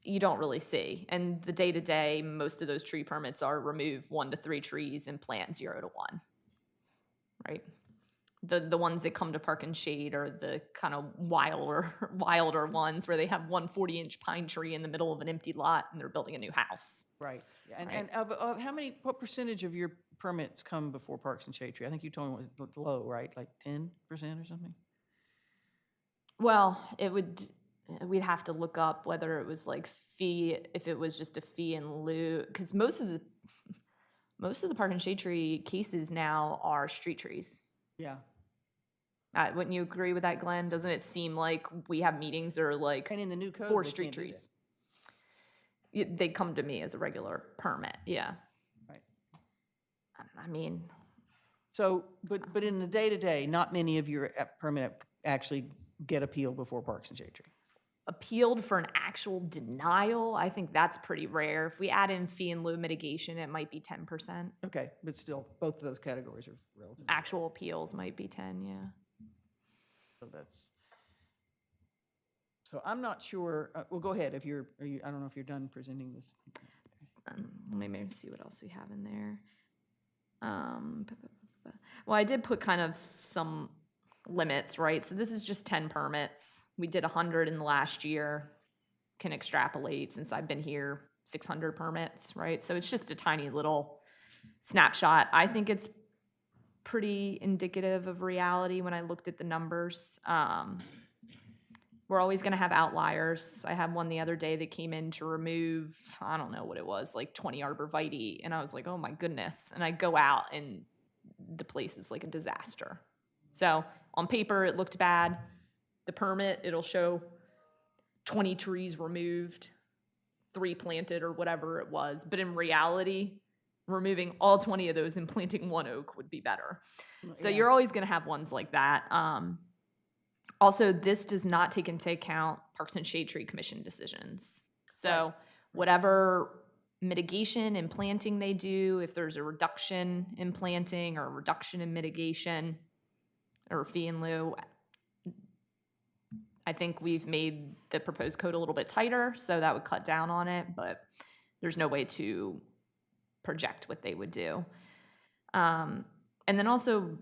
G: you don't really see. And the day-to-day, most of those tree permits are remove 1 to 3 trees and plant 0 to 1, right? The ones that come to Park and Shade are the kind of wilder ones where they have 1 40-inch pine tree in the middle of an empty lot and they're building a new house.
A: Right. And,
G: Right.
A: and of what percentage of your permits come before Parks and Shade Tree? I think you told me it was low, right? Like 10% or something?
G: Well, we'd have to look up whether it was like fee, if it was just a fee in lieu, because most of the Park and Shade Tree cases now are street trees.
A: Yeah.
G: Wouldn't you agree with that, Glenn? Doesn't it seem like we have meetings that are like
A: And in the new code,
G: 4
A: they
G: street
A: can't do that.
G: trees? They come to me as a regular permit, yeah.
A: Right.
G: I mean,
A: So, but in the day-to-day, not many of your permit actually get appealed before Parks and Shade Tree.
G: appealed for an actual denial, I think that's pretty rare. If we add in fee and lieu mitigation, it might be 10%.
A: Okay, but still, both of those categories are relatively.
G: Actual appeals might be 10, yeah.
A: So that's, so I'm not sure, well, go ahead, if you're, I don't know if you're done presenting this.
G: Let me see what else we have in there. Well, I did put kind of some limits, right? So this is just 10 permits. We did 100 in the last year. Can extrapolate since I've been here, 600 permits, right? So it's just a tiny little snapshot. I think it's pretty indicative of reality when I looked at the numbers. We're always going to have outliers. I had one the other day that came in to remove, I don't know what it was, like 20 arborvitae. And I was like, oh my goodness. And I go out and the place is like a disaster. So on paper, it looked bad. The permit, it'll show 20 trees removed, 3 planted or whatever it was. But in reality, removing all 20 of those and planting 1 oak would be better. So you're always going to have ones like that. Also, this does not take into account Parks and Shade Tree Commission decisions. So whatever mitigation and planting they do, if there's a reduction in planting or a reduction in mitigation or fee in lieu, I think we've made the proposed code a little bit tighter, so that would cut down on it, but there's no way to project what they would do. And then also,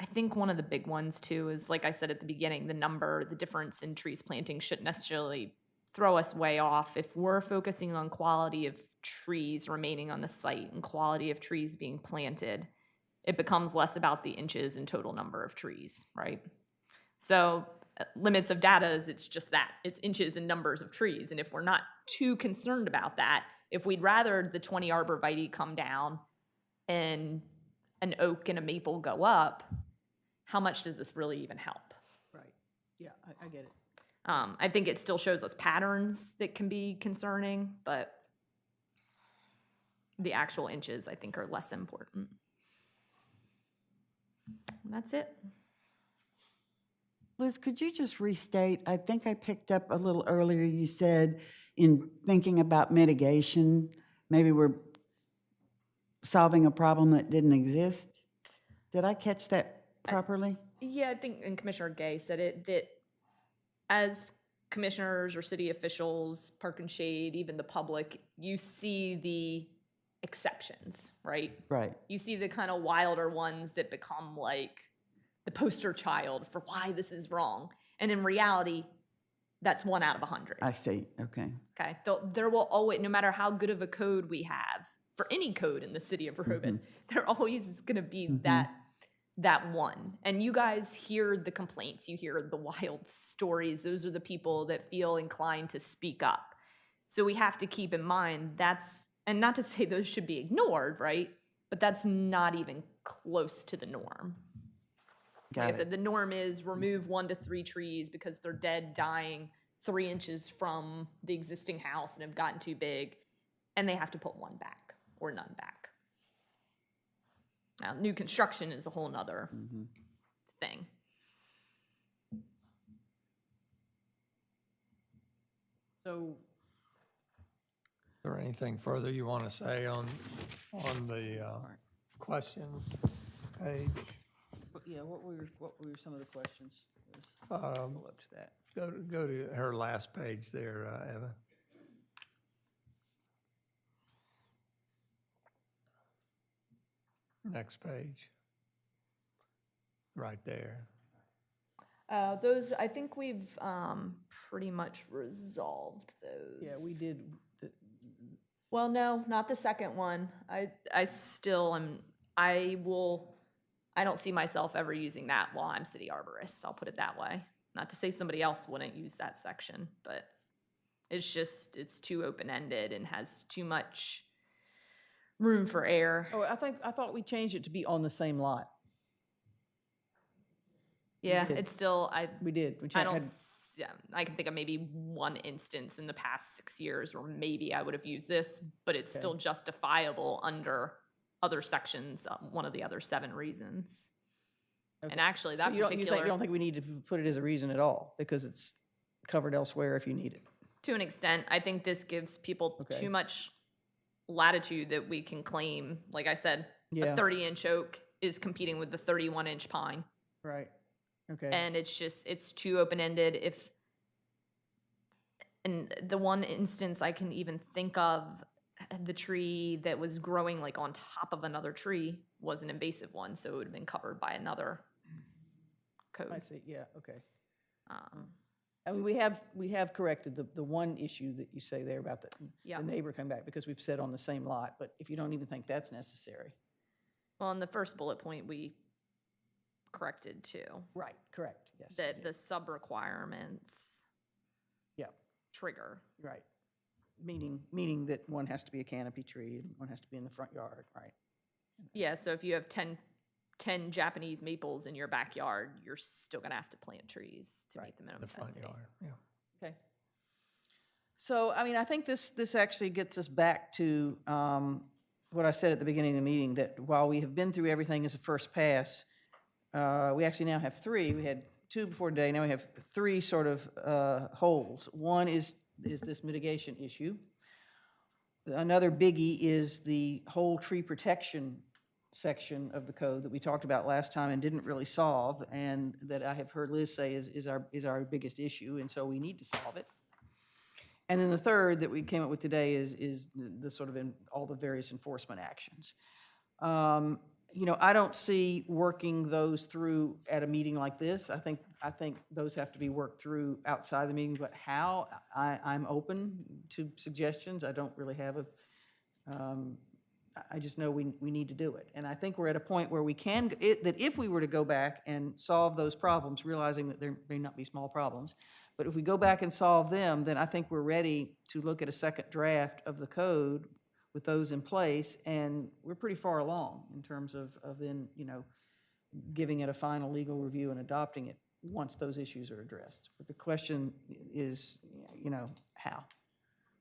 G: I think one of the big ones too is, like I said at the beginning, the difference in trees planting shouldn't necessarily throw us way off. If we're focusing on quality of trees remaining on the site and quality of trees being planted, it becomes less about the inches and total number of trees, right? So limits of data is it's just that. It's inches and numbers of trees. And if we're not too concerned about that, if we'd rather the 20 arborvitae come down and an oak and a maple go up, how much does this really even help?
A: Right, yeah, I get it.
G: I think it still shows us patterns that can be concerning, but the actual inches, I think, are less important. And that's it.
F: Liz, could you just restate? I think I picked up a little earlier, you said in thinking about mitigation, maybe we're solving a problem that didn't exist. Did I catch that properly?
G: Yeah, I think, and Commissioner Gay said it, that as commissioners or city officials, Park and Shade, even the public, you see the exceptions, right?
F: Right.
G: You see the kind of wilder ones that become like the poster child for why this is wrong. And in reality, that's 1 out of 100.
F: I see. Okay.
G: Okay, there will always, no matter how good of a code we have, for any code in the city of Rehoboth, there always is gonna be that one. And you guys hear the complaints, you hear the wild stories. Those are the people that feel inclined to speak up. So we have to keep in mind that's, and not to say those should be ignored, right? But that's not even close to the norm. Like I said, the norm is remove 1 to 3 trees because they're dead, dying 3 inches from the existing house and have gotten too big, and they have to put 1 back or none back. Now, new construction is a whole nother thing.
A: So,
B: Is there anything further you want to say on the questions page?
A: yeah, what were some of the questions?
B: Um,
A: Go up to that.
B: Go to her last page there, Evan. Next page. Right there.
G: Those, I think we've pretty much resolved those.
A: Yeah, we did.
G: Well, no, not the second one. I still am, I don't see myself ever using that while I'm city arborist. I'll put it that way. Not to say somebody else wouldn't use that section, but it's too open-ended and has too much room for error.
A: Oh, I thought we changed it to be on the same lot.
G: Yeah,
A: did.
G: it's still,
A: We did. We
G: I don't,
A: had-
G: yeah, I can think of maybe one instance in the past 6 years where maybe I would have used this, but it's still justifiable under other sections, one of the other 7 reasons. And actually,
A: So
G: that
A: you
G: particular,
A: don't think we need to put it as a reason at all because it's covered elsewhere if you need it?
G: to an extent, I think this gives people
A: Okay.
G: too much latitude that we can claim, like I said,
A: Yeah.
G: a 30-inch oak is competing with the 31-inch pine.
A: Right. Okay.
G: And it's too open-ended. And the one instance I can even think of, the tree that was growing like on top of another tree was an invasive one, so it would have been covered by another
A: I
G: code.
A: see. Yeah. Okay. I mean, we have corrected the one issue that you say there about
G: Yeah.
A: the neighbor coming back because we've said on the same lot. But if you don't even think that's necessary,
G: Well, in the first bullet point, we corrected too,
A: right? Correct. Yes.
G: that the sub-requirements
A: Yeah.
G: trigger.
A: Right. Meaning that one has to be a canopy tree and one has to be in the front yard. Right.
G: Yeah, so if you have 10 Japanese maples in your backyard, you're still gonna have to plant trees to meet the minimum
B: The front
G: density.
B: yard, yeah.
A: Okay. So, I mean, I think this actually gets us back to what I said at the beginning of the meeting, that while we have been through everything as a first pass, we actually now have 3. We had 2 before today, now we have 3 sort of holes. One is this mitigation issue. Another biggie is the whole tree protection section of the code that we talked about last time and didn't really solve, and that I have heard Liz say is our biggest issue, and so we need to solve it. And then the third that we came up with today is the sort of all the various enforcement actions. You know, I don't see working those through at a meeting like this. I think those have to be worked through outside the meeting, but how, I'm open to suggestions. I don't really have I just know we need to do it. And I think we're at a point where we can, that if we were to go back and solve those problems, realizing that there may not be small problems, but if we go back and solve them, then I think we're ready to look at a second draft of the code with those in place, and we're pretty far along in terms of then, you know, giving it a final legal review and adopting it once those issues are addressed. But the question is, you know, how?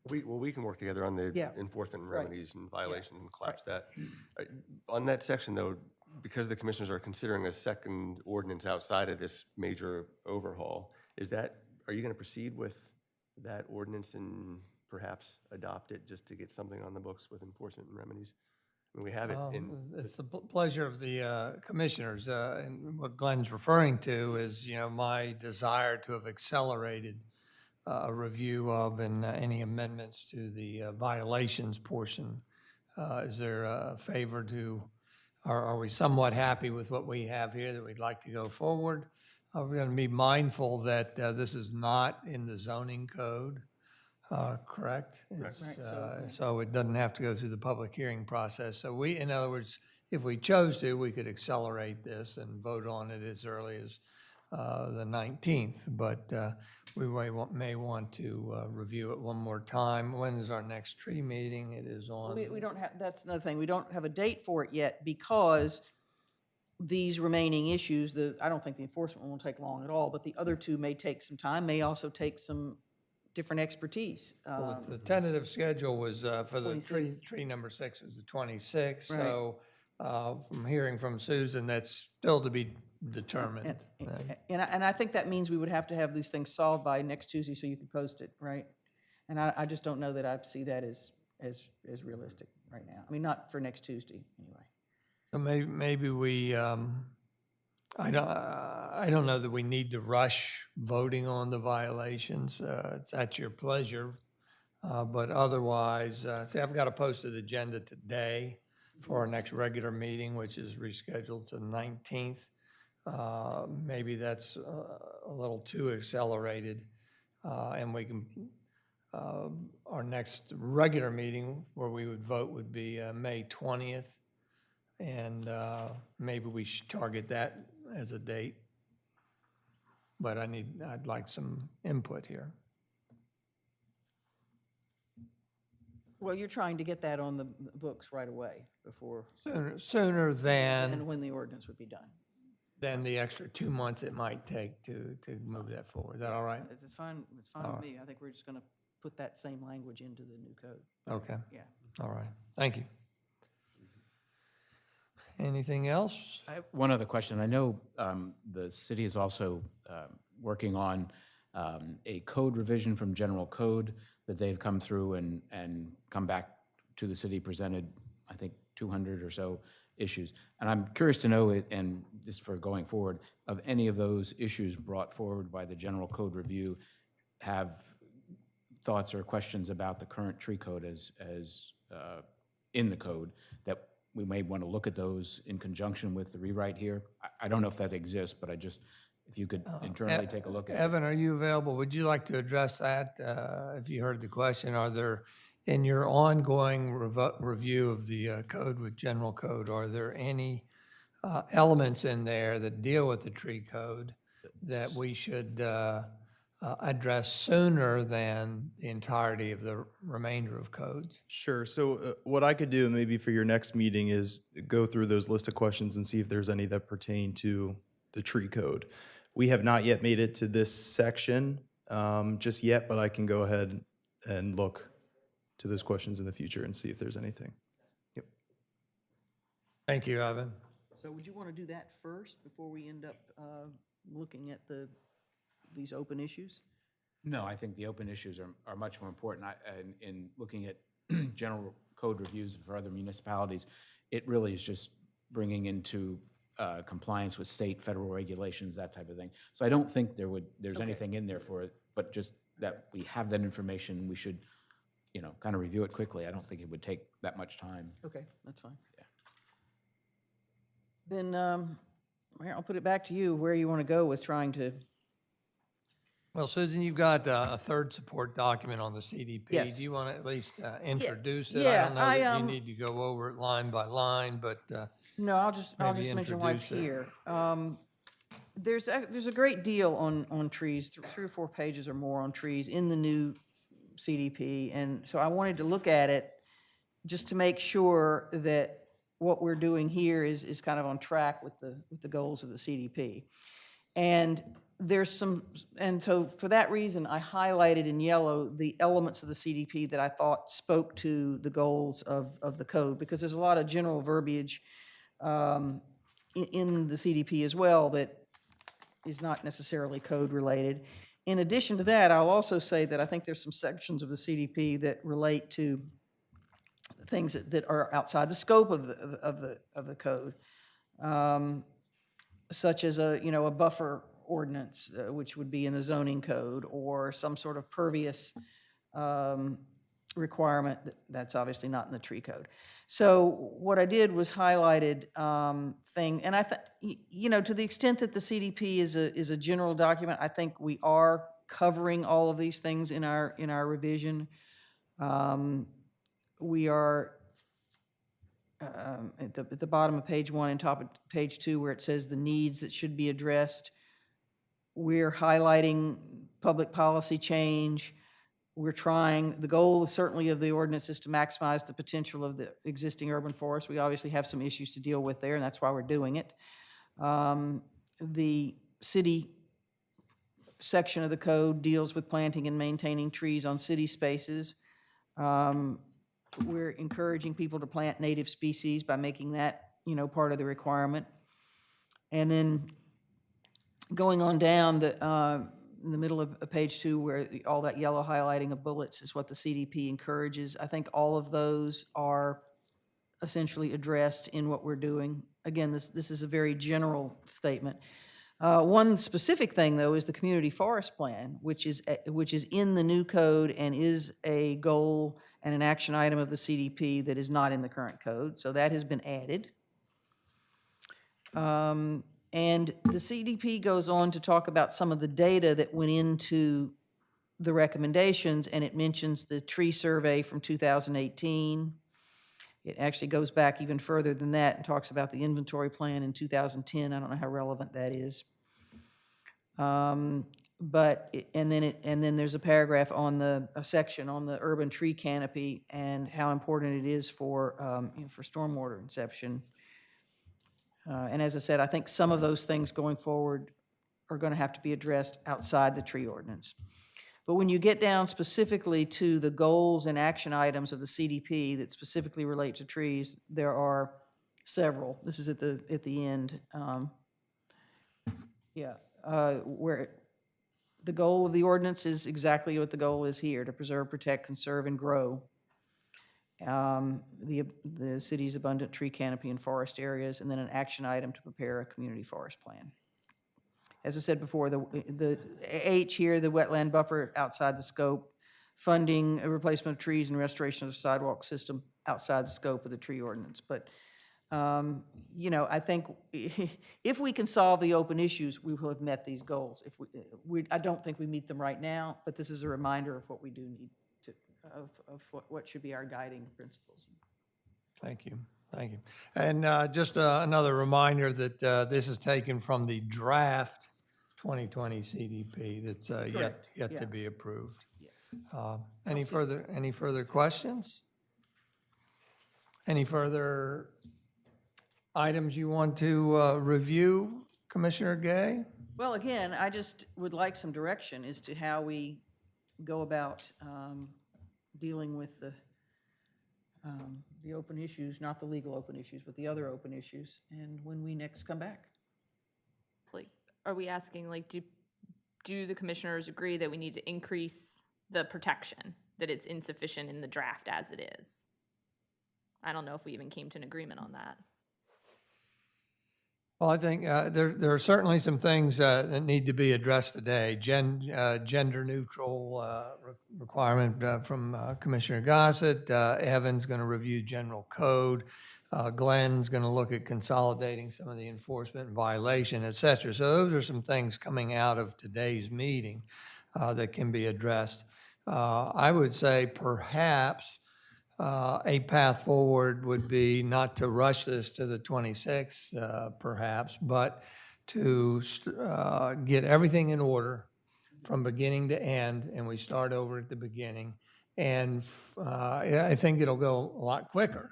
C: We can work together on the
A: Yeah.
C: enforcement and
A: Right.
C: remedies and violation and collapse that. On that section, though, because the commissioners are considering a second ordinance outside of this major overhaul, are you going to proceed with that ordinance and perhaps adopt it just to get something on the books with enforcement and remedies? I mean, we have it in,
B: It's the pleasure of the commissioners, and what Glenn's referring to is, you know, my desire to have accelerated a review of and any amendments to the violations portion. Is there a favor to, are we somewhat happy with what we have here that we'd like to go forward? We're going to be mindful that this is not in the zoning code, correct? It's,
A: Right,
B: so it doesn't have to go through the public hearing process. So we, in other words, if we chose to, we could accelerate this and vote on it as early as the 19th, but we may want to review it one more time. When is our next tree meeting? It is on.
A: We don't have, that's another thing, we don't have a date for it yet because these remaining issues, I don't think the enforcement won't take long at all, but the other two may take some time, may also take some different expertise.
B: Well, the tentative schedule was for the
A: 26th.
B: tree number 6 was the 26th.
A: Right.
B: So from hearing from Susan, that's still to be determined.
A: And I think that means we would have to have these things solved by next Tuesday so you can post it, right? And I just don't know that I see that as realistic right now. I mean, not for next Tuesday, anyway.
B: So maybe we, I don't know that we need to rush voting on the violations. It's at your pleasure. But otherwise, see, I've got a posted agenda today for our next regular meeting, which is rescheduled to the 19th. Maybe that's a little too accelerated. And we can, our next regular meeting where we would vote would be May 20th. And maybe we should target that as a date. But I'd like some input here.
A: Well, you're trying to get that on the books right away before,
B: Sooner than
A: and when the ordinance would be done.
B: the extra 2 months it might take to move that forward. Is that all right?
A: It's fine with me. I think we're just going to put that same language into the new code.
B: Okay,
A: Yeah.
B: all right. Thank you. Anything else?
E: I have one other question. I know the city is also working on a code revision from general code that they've come through and come back to the city, presented, I think, 200 or so issues. And I'm curious to know, and just for going forward, of any of those issues brought forward by the general code review, have thoughts or questions about the current tree code as in the code, that we may want to look at those in conjunction with the rewrite here. I don't know if that exists, but if you could internally take a look at it.
B: Evan, are you available? Would you like to address that? If you heard the question, are there, in your ongoing review of the code with general code, are there any elements in there that deal with the tree code that we should address sooner than the entirety of the remainder of codes?
J: Sure. So what I could do maybe for your next meeting is go through those list of questions and see if there's any that pertain to the tree code. We have not yet made it to this section just yet, but I can go ahead and look to those questions in the future and see if there's anything. Yep.
B: Thank you, Evan.
A: So would you want to do that first before we end up looking at these open issues?
E: No, I think the open issues are much more important. In looking at general code reviews for other municipalities, it really is just bringing into compliance with state, federal regulations, that type of thing. So I don't think there's anything in there for it, but just that we have that information, we should, kind of review it quickly. I don't think it would take that much time.
A: Okay, that's fine. Yeah. Then, Mayor, I'll put it back to you, where you want to go with trying to.
B: Well, Susan, you've got a third support document on the CDP.
A: Yes.
B: Do you want to at least introduce it?
A: Yeah,
B: I don't know that you need to go over it line by line, but
A: No, I'll just
B: maybe
A: mention why it's
B: introduce it.
A: here. There's a great deal on trees, 3 or 4 pages or more on trees in the new CDP, and so I wanted to look at it just to make sure that what we're doing here is kind of on track with the goals of the CDP. And so for that reason, I highlighted in yellow the elements of the CDP that I thought spoke to the goals of the code, because there's a lot of general verbiage in the CDP as well that is not necessarily code related. In addition to that, I'll also say that I think there's some sections of the CDP that relate to things that are outside the scope of the code, such as a buffer ordinance, which would be in the zoning code, or some sort of pervious requirement. That's obviously not in the tree code. So what I did was highlighted thing, and you know, to the extent that the CDP is a general document, I think we are covering all of these things in our revision. We are at the bottom of page 1 and top of page 2, where it says the needs that should be addressed. We're highlighting public policy change. We're trying, the goal certainly of the ordinance is to maximize the potential of the existing urban forest. We obviously have some issues to deal with there, and that's why we're doing it. The city section of the code deals with planting and maintaining trees on city spaces. We're encouraging people to plant native species by making that, you know, part of the requirement. And then going on down in the middle of page 2, where all that yellow highlighting of bullets is what the CDP encourages. I think all of those are essentially addressed in what we're doing. Again, this is a very general statement. One specific thing, though, is the community forest plan, which is in the new code and is a goal and an action item of the CDP that is not in the current code. So that has been added. And the CDP goes on to talk about some of the data that went into the recommendations, and it mentions the tree survey from 2018. It actually goes back even further than that and talks about the inventory plan in 2010. I don't know how relevant that is. And then there's a paragraph on a section on the urban tree canopy and how important it is for stormwater inception. And as I said, I think some of those things going forward are going to have to be addressed outside the tree ordinance. But when you get down specifically to the goals and action items of the CDP that specifically relate to trees, there are several. This is at the end. Where the goal of the ordinance is exactly what the goal is here: to preserve, protect, conserve, and grow the city's abundant tree canopy and forest areas, and then an action item to prepare a community forest plan. As I said before, the H here, the wetland buffer outside the scope, funding a replacement of trees and restoration of the sidewalk system outside the scope of the tree ordinance. But, you know, I think if we can solve the open issues, we will have met these goals. I don't think we meet them right now, but this is a reminder of what we do need to, of what should be our guiding principles.
B: Thank you. Thank you. And just another reminder that this is taken from the draft 2020 CDP that's yet to be approved. Any further questions? Any further items you want to review, Commissioner Gay?
A: Well, again, I just would like some direction as to how we go about dealing with the open issues, not the legal open issues, but the other open issues, and when we next come back.
G: Like, are we asking, like, do the commissioners agree that we need to increase the protection, that it's insufficient in the draft as it is? I don't know if we even came to an agreement on that.
B: Well, I think there are certainly some things that need to be addressed today. Gender neutral requirement from Commissioner Gossett. Evan's going to review general code. Glenn's going to look at consolidating some of the enforcement and violation, et cetera. So those are some things coming out of today's meeting that can be addressed. I would say perhaps a path forward would be not to rush this to the 26th, perhaps, but to get everything in order from beginning to end, and we start over at the beginning. And I think it'll go a lot quicker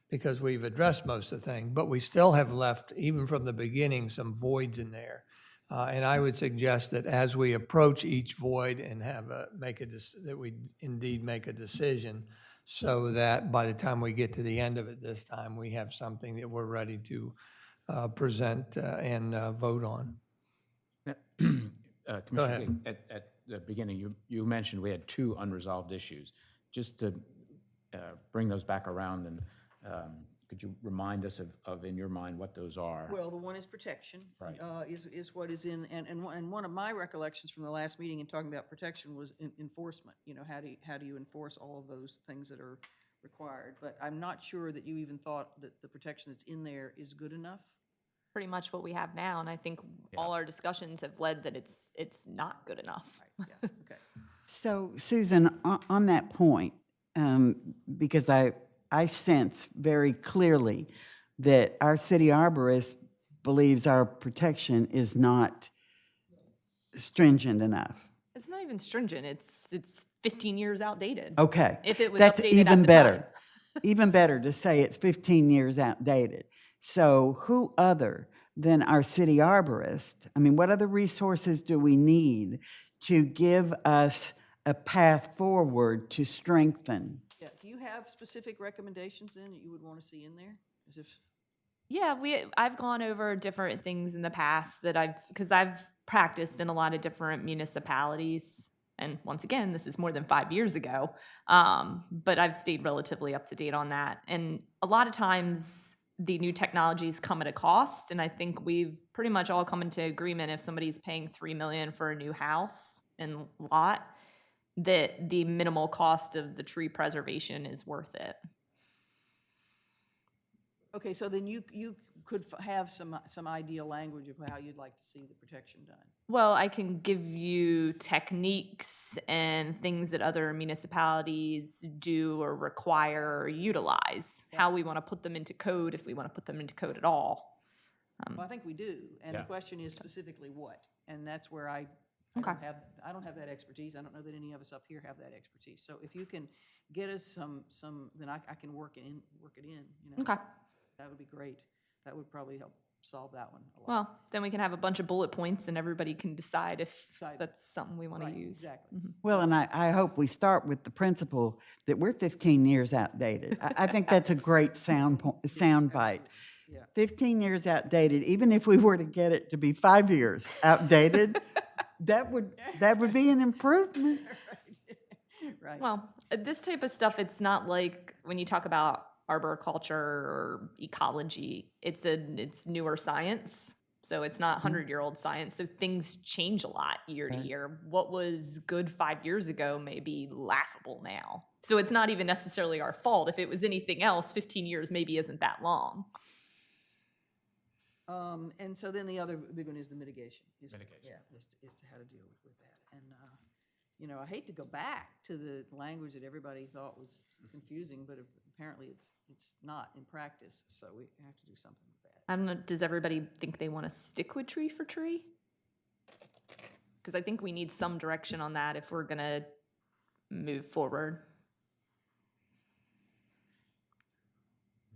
B: because we've addressed most of the things, but we still have left, even from the beginning, some voids in there. And I would suggest that as we approach each void and that we indeed make a decision, so that by the time we get to the end of it this time, we have something that we're ready to present and vote on.
E: Commissioner Lee, at the beginning, you mentioned we had 2 unresolved issues. Just to bring those back around and Could you remind us of, in your mind, what those are?
A: Well, the one is protection.
E: Right.
A: Is what is in, and one of my recollections from the last meeting in talking about protection was enforcement. You know, how do you enforce all of those things that are required? But I'm not sure that you even thought that the protection that's in there is good enough.
G: Pretty much what we have now, and I think all our discussions have led that it's not good enough.
A: Right, yeah, okay.
F: So, Susan, on that point, because I sense very clearly that our city arborist believes our protection is not stringent enough.
G: It's not even stringent. It's 15 years outdated.
F: Okay.
G: If it was
F: That's
G: updated at
F: even
G: the
F: better.
G: time.
F: Even better to say it's 15 years outdated. So who other than our city arborist, I mean, what other resources do we need to give us a path forward to strengthen?
A: Yeah, do you have specific recommendations then that you would want to see in there? As if,
G: Yeah, I've gone over different things in the past that because I've practiced in a lot of different municipalities. And once again, this is more than 5 years ago, but I've stayed relatively up to date on that. And a lot of times the new technologies come at a cost, and I think we've pretty much all come into agreement if somebody's paying $3 million for a new house and lot, that the minimal cost of the tree preservation is worth it.
A: okay, so then you could have some ideal language of how you'd like to see the protection done.
G: Well, I can give you techniques and things that other municipalities do or require or utilize, how we want to put them into code, if we want to put them into code at all.
A: Well, I think we do, and the
E: Yeah.
A: question is specifically what, and that's where I
G: Okay.
A: don't have that expertise. I don't know that any of us up here have that expertise. So if you can get us some, then I can work it in. You know,
G: Okay.
A: that would be great. That would probably help solve that one a lot.
G: Well, then we can have a bunch of bullet points and everybody can decide if
A: Decide.
G: that's something we want
A: Right,
G: to use.
A: exactly.
F: Well, and I hope we start with the principle that we're 15 years outdated. I think that's a great sound bite.
A: Yeah.
F: 15 years outdated, even if we were to get it to be 5 years outdated, that would be an improvement.
A: Right.
G: Well, this type of stuff, it's not like when you talk about arboriculture or ecology, it's newer science. So it's not 100-year-old science. So things change a lot year to year. What was good 5 years ago may be laughable now. So it's not even necessarily our fault. If it was anything else, 15 years maybe isn't that long.
A: And so then the other big one is the mitigation.
E: Mitigation.
A: Yeah, is to how to deal with that. And, you know, I hate to go back to the language that everybody thought was confusing, but apparently it's not in practice, so we have to do something with that.
G: I don't know, does everybody think they want to stick with tree for tree? Because I think we need some direction on that if we're going to move forward.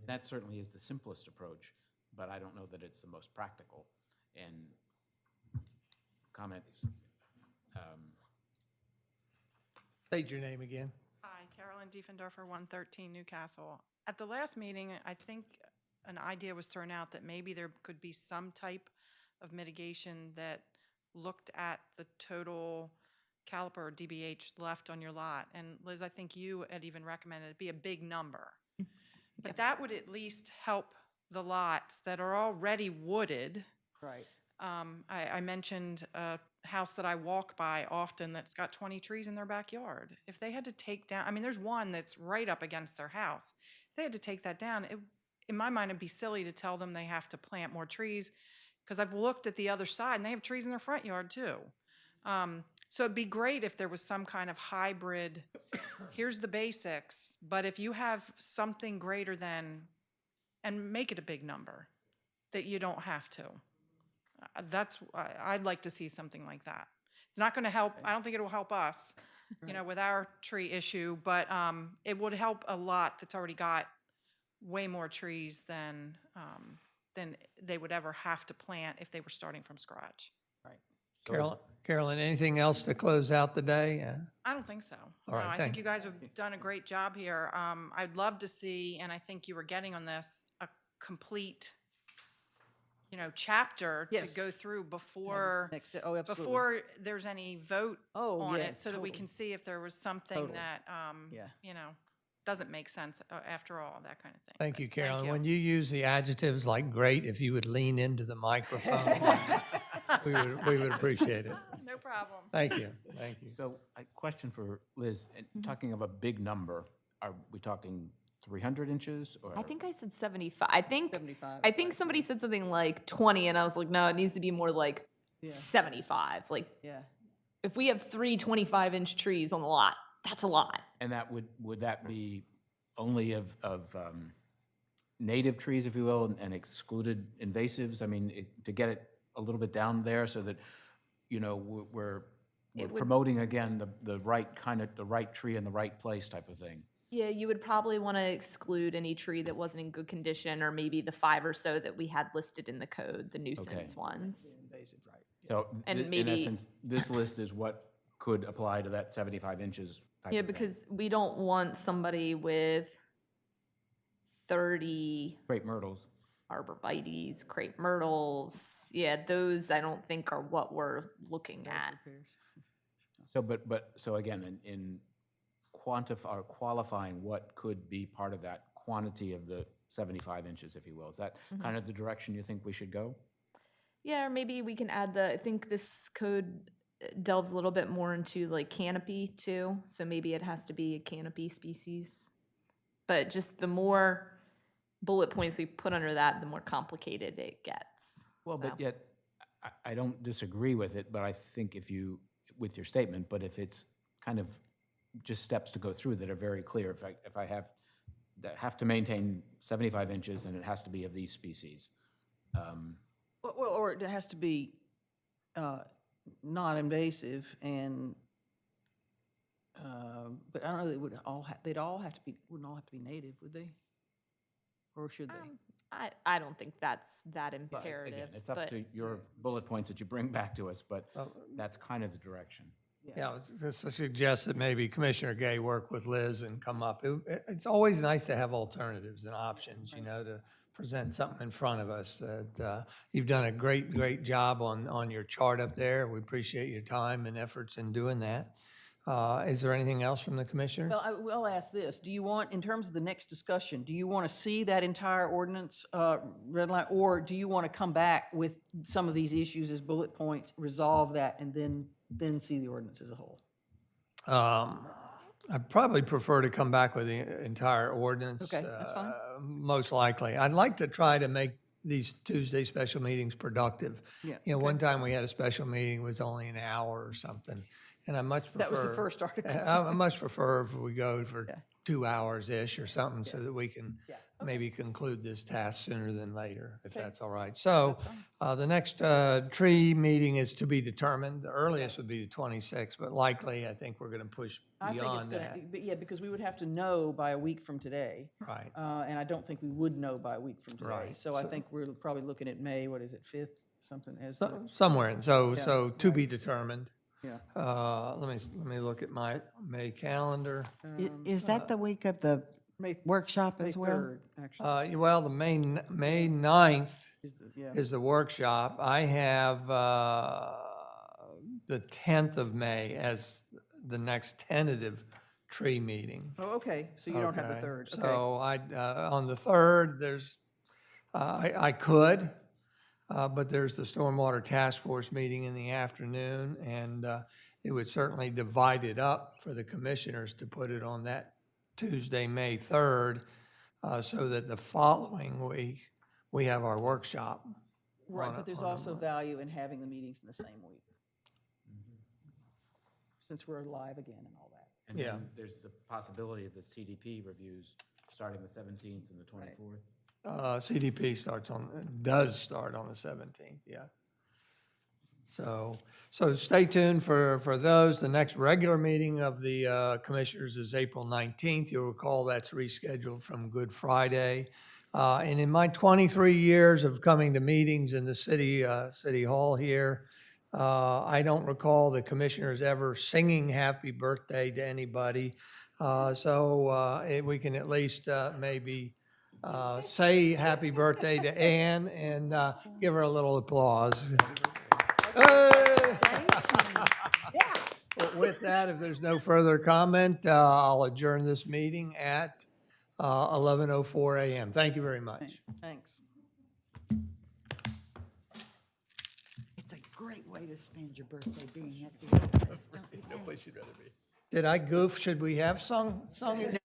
E: That certainly is the simplest approach, but I don't know that it's the most practical. And comment,
B: State your name again.
H: Hi, Carolyn Diefendorfer, 113 Newcastle. At the last meeting, I think an idea was thrown out that maybe there could be some type of mitigation that looked at the total caliper or DBH left on your lot. And Liz, I think you had even recommended it be a big number. But that would at least help the lots that are already wooded.
A: Right.
H: I mentioned a house that I walk by often that's got 20 trees in their backyard. If they had to take down, I mean, there's one that's right up against their house. If they had to take that down, in my mind, it'd be silly to tell them they have to plant more trees, because I've looked at the other side and they have trees in their front yard too. So it'd be great if there was some kind of hybrid, here's the basics, but if you have something greater than, and make it a big number, that you don't have to. I'd like to see something like that. It's not going to help, I don't think it will help us, you know, with our tree issue, but it would help a lot that's already got way more trees than they would ever have to plant if they were starting from scratch.
A: Right.
B: Carolyn, anything else to close out the day?
H: I don't think so.
B: All right,
H: No, I
B: thank
H: think you guys have done a great job here. I'd love to see, and I think you were getting on this, a complete, you know, chapter
A: Yes.
H: to go through before
A: Next, oh, absolutely.
H: before there's any vote
A: Oh,
H: on
A: yeah,
H: it, so that we can
A: totally.
H: see if there was something
A: Totally.
H: that,
A: Yeah.
H: you know, doesn't make sense after all, that kind of thing.
B: Thank
H: But
B: you, Carolyn.
H: you.
B: When you use the adjectives like great, if you would lean into the microphone, we would appreciate it.
H: No problem.
B: Thank you, thank you.
E: So a question for Liz, and talking of a big number, are we talking 300 inches or?
G: I think I said 75. I think
A: 75,
G: I think somebody said something like 20, and I was like, no, it needs to be more like 75. Like
A: Yeah.
G: if we have 3 25-inch trees on the lot, that's a lot.
E: And that would that be only of native trees, if you will, and excluded invasives? I mean, to get it a little bit down there so that, you know, we're
G: would-
E: promoting again the right kind of, the right tree in the right place type of thing.
G: Yeah, you would probably want to exclude any tree that wasn't in good condition, or maybe the 5 or so that we had listed in the code, the nuisance ones.
A: Invasive, right.
E: So
G: And
E: in
G: maybe-
E: essence, this list is what could apply to that 75 inches type
G: Yeah,
E: of thing.
G: because we don't want somebody with 30
E: Great myrtles.
G: arborvitaes, crepe myrtles. Yeah, those I don't think are what we're looking at.
E: So, so again, in quantify or qualifying what could be part of that quantity of the 75 inches, if you will, is that kind of the direction you think we should go?
G: Yeah, or maybe we can add I think this code delves a little bit more into like canopy too. So maybe it has to be a canopy species. But just the more bullet points we put under that, the more complicated it gets.
E: Well,
G: So-
E: but yet, I don't disagree with it, but I think with your statement, but if it's kind of just steps to go through that are very clear, if I have to maintain 75 inches and it has to be of these species.
A: Well, or it has to be non-invasive and, but I don't know, they would all, they'd all have to be, wouldn't all have to be native, would they? Or should they?
G: I don't think that's that
E: But
G: imperative.
E: again, it's up
G: but
E: to your bullet points that you bring back to us, but that's kind of the direction.
B: Yeah, I was just to suggest that maybe Commissioner Gay work with Liz and come up. It's always nice to have alternatives and options, you know, to present something in front of us. That you've done a great job on your chart up there. We appreciate your time and efforts in doing that. Is there anything else from the commissioner?
A: Well, I will ask this. Do you want, in terms of the next discussion, do you want to see that entire ordinance red line? Or do you want to come back with some of these issues as bullet points, resolve that, and then see the ordinance as a whole?
B: I'd probably prefer to come back with the entire ordinance.
A: Okay, that's fine.
B: Most likely. I'd like to try to make these Tuesday special meetings productive.
A: Yeah,
B: You know, one time we had a special meeting, it was only an hour or something, and I much prefer.
A: That was the first article.
B: I much prefer if we go for 2 hours-ish or something so that we can maybe conclude this task sooner than later, if that's all right. So the next tree meeting is to be determined. The earliest would be the 26th, but likely, I think we're going to push
A: I think it's
B: beyond
A: gonna,
B: that.
A: but yeah, because we would have to know by a week from today.
B: Right.
A: And I don't think we would know by a week from today.
B: Right.
A: So I think we're probably looking at May, what is it, 5th, something as the,
B: Somewhere, and so to be determined.
A: yeah.
B: Let me look at my May calendar.
F: Is that the week of the
A: May
F: workshop
A: May
F: as well?
A: 3rd, actually,
B: Well, the May 9th
A: yeah.
B: is the workshop. I have the 10th of May as the next tentative tree meeting.
A: Oh, okay, so you don't have the
B: Okay.
A: 3rd, okay.
B: So on the 3rd, I could, but there's the Stormwater Task Force meeting in the afternoon, and it would certainly divide it up for the commissioners to put it on that Tuesday, May 3rd, so that the following week, we have our workshop.
A: Right,
B: on a-
A: but there's
B: on a
A: also
B: month.
A: value in having the meetings in the same week. Since we're live again and all that.
E: And
B: Yeah.
E: then there's the possibility of the CDP reviews starting the 17th and the 24th.
B: CDP does start on the 17th, yeah. So stay tuned for those. The next regular meeting of the commissioners is April 19th. You'll recall that's rescheduled from Good Friday. And in my 23 years of coming to meetings in the city hall here, I don't recall the commissioners ever singing happy birthday to anybody. So we can at least maybe say happy birthday to Ann and give her a little applause. Hey! Well, with that, if there's no further comment, I'll adjourn this meeting at 11:04 a.m. Thank you very much.
A: Thanks.
F: It's a great way to spend your birthday being at the office, don't you think?
C: No place you'd rather be.
B: Did I goof? Should we have sung it?